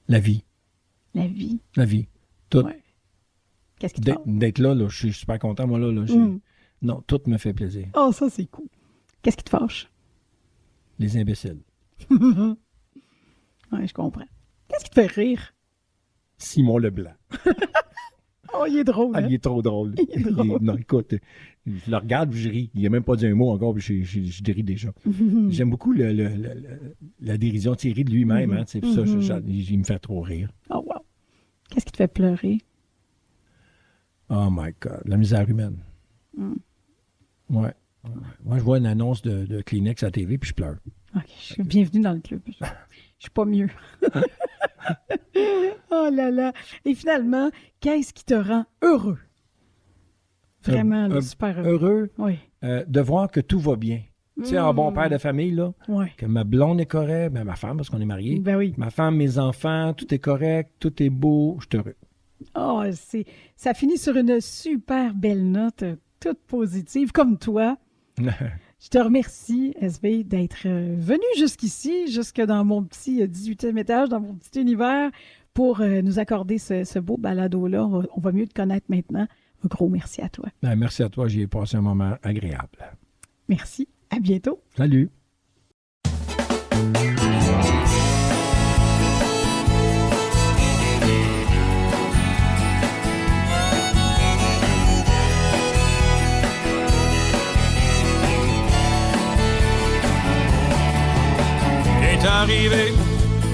La vie. La vie. La vie. Tout. Ouais. Qu'est-ce qui te fait? D'être là, je suis super content. Moi, là non, tout me fait plaisir. Oh, ça, c'est cool. Qu'est-ce qui te fâche? Les imbéciles. Oui, je comprends. Qu'est-ce qui te fait rire? Simon Leblanc. Oh, il est drôle. Ah, Hein? il est trop drôle. Il est drôle. Non, écoute, je le regarde, je ris. Il n'a même pas dit un mot encore, puis je déris déjà. J'aime beaucoup la dérision de Thierry de lui-même. Hein, c'est pour ça, il me fait trop rire. Oh, wow. Qu'est-ce qui te fait pleurer? Oh my God, la misère humaine. Ouais. Moi, je vois une annonce de Kleenex à la TV, puis je pleure. OK, je suis bienvenue dans le club. Je suis pas mieux. Oh là là. Et finalement, qu'est-ce qui te rend heureux? Vraiment, là, super heureux. Heureux Oui. de voir que tout va bien. Tu sais, un bon père de famille, là, Ouais. que ma blonde est correcte, ben, ma femme, parce qu'on est mariés. Ben oui. Ma femme, mes enfants, tout est correct, tout est beau, je suis heureux. Oh, ça finit sur une super belle note, toute positive, comme toi. Je te remercie, SV, d'être venu jusqu'ici, jusque dans mon petit 18e étage, dans mon petit univers, pour nous accorder ce beau balado-là. On va mieux te connaître maintenant. Un gros merci à toi. Ben, merci à toi, j'y ai passé un moment agréable. Merci. À bientôt. Salut. Est arrivé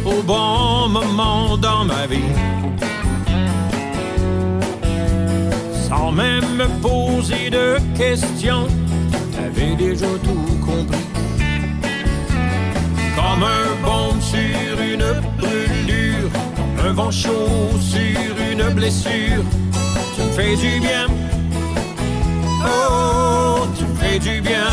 au bon moment dans ma vie, sans même me poser de questions, j'avais déjà tout compris. Comme un baume sur une brûlure, comme un vent chaud sur une blessure, tu me fais du bien, oh, tu me fais du bien.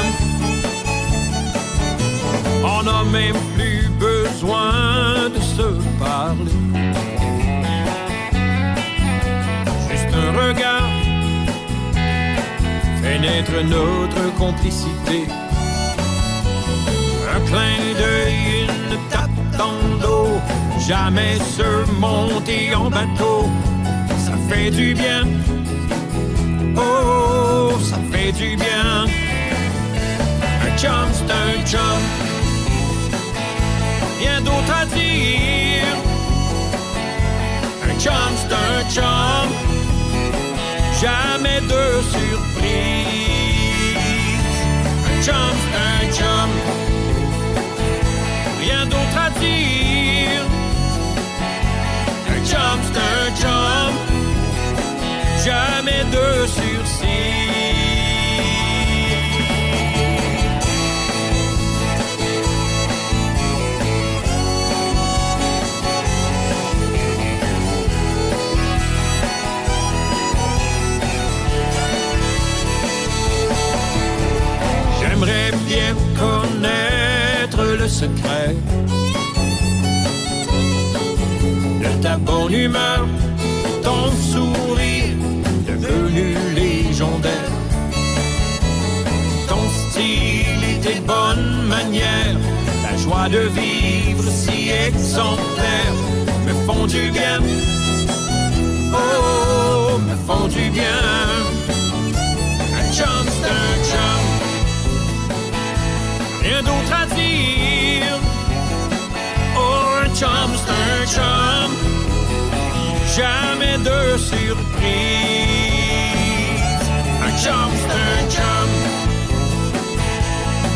On n'a même plus besoin de se parler. Juste un regard fait naître notre complicité. Un clin d'œil, une tape dans le dos, jamais se monter en bateau. Ça fait du bien, oh, ça fait du bien. Un chum, c'est un chum. Rien d'autre à dire. Un chum, c'est un chum. Jamais de surprise. Un chum, c'est un chum. Rien d'autre à dire. Un chum, c'est un chum. Jamais de sursis. J'aimerais bien connaître le secret de ta bonne humeur, ton sourire devenu légendaire, ton style et tes bonnes manières, ta joie de vivre si exemplaire me font du bien, oh, me font du bien. Un chum, c'est un chum. Rien d'autre à dire. Oh, un chum, c'est un chum. Jamais de surprise. Un chum, c'est un chum.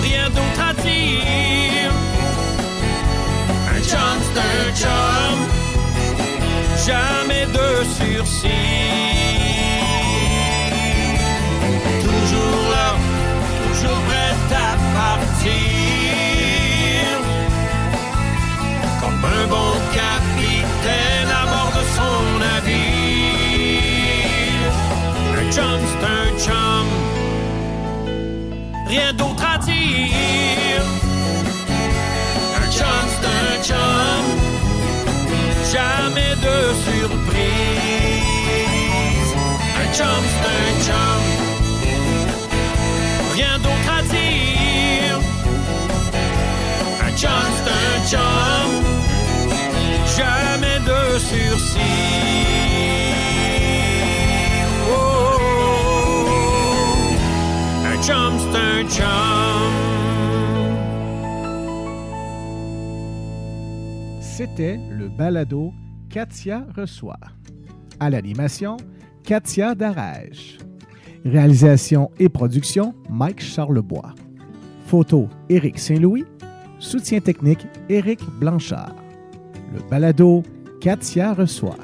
Rien d'autre à dire. Un chum, c'est un chum. Jamais de sursis. Toujours là, toujours prêt à partir, comme un bon capitaine à bord de son navire. Un chum, c'est un chum. Rien d'autre à dire. Un chum, c'est un chum. Jamais de surprise. Un chum, c'est un chum. Rien d'autre à dire. Un chum, c'est un chum. Jamais de sursis. Oh, un chum, c'est un chum. C'était le balado Katia reçoit. À l'animation, Katia Darèche. Réalisation et production, Mike Charlebois. Photo, Éric Saint-Louis. Soutien technique, Éric Blanchard. Le balado, Katia reçoit.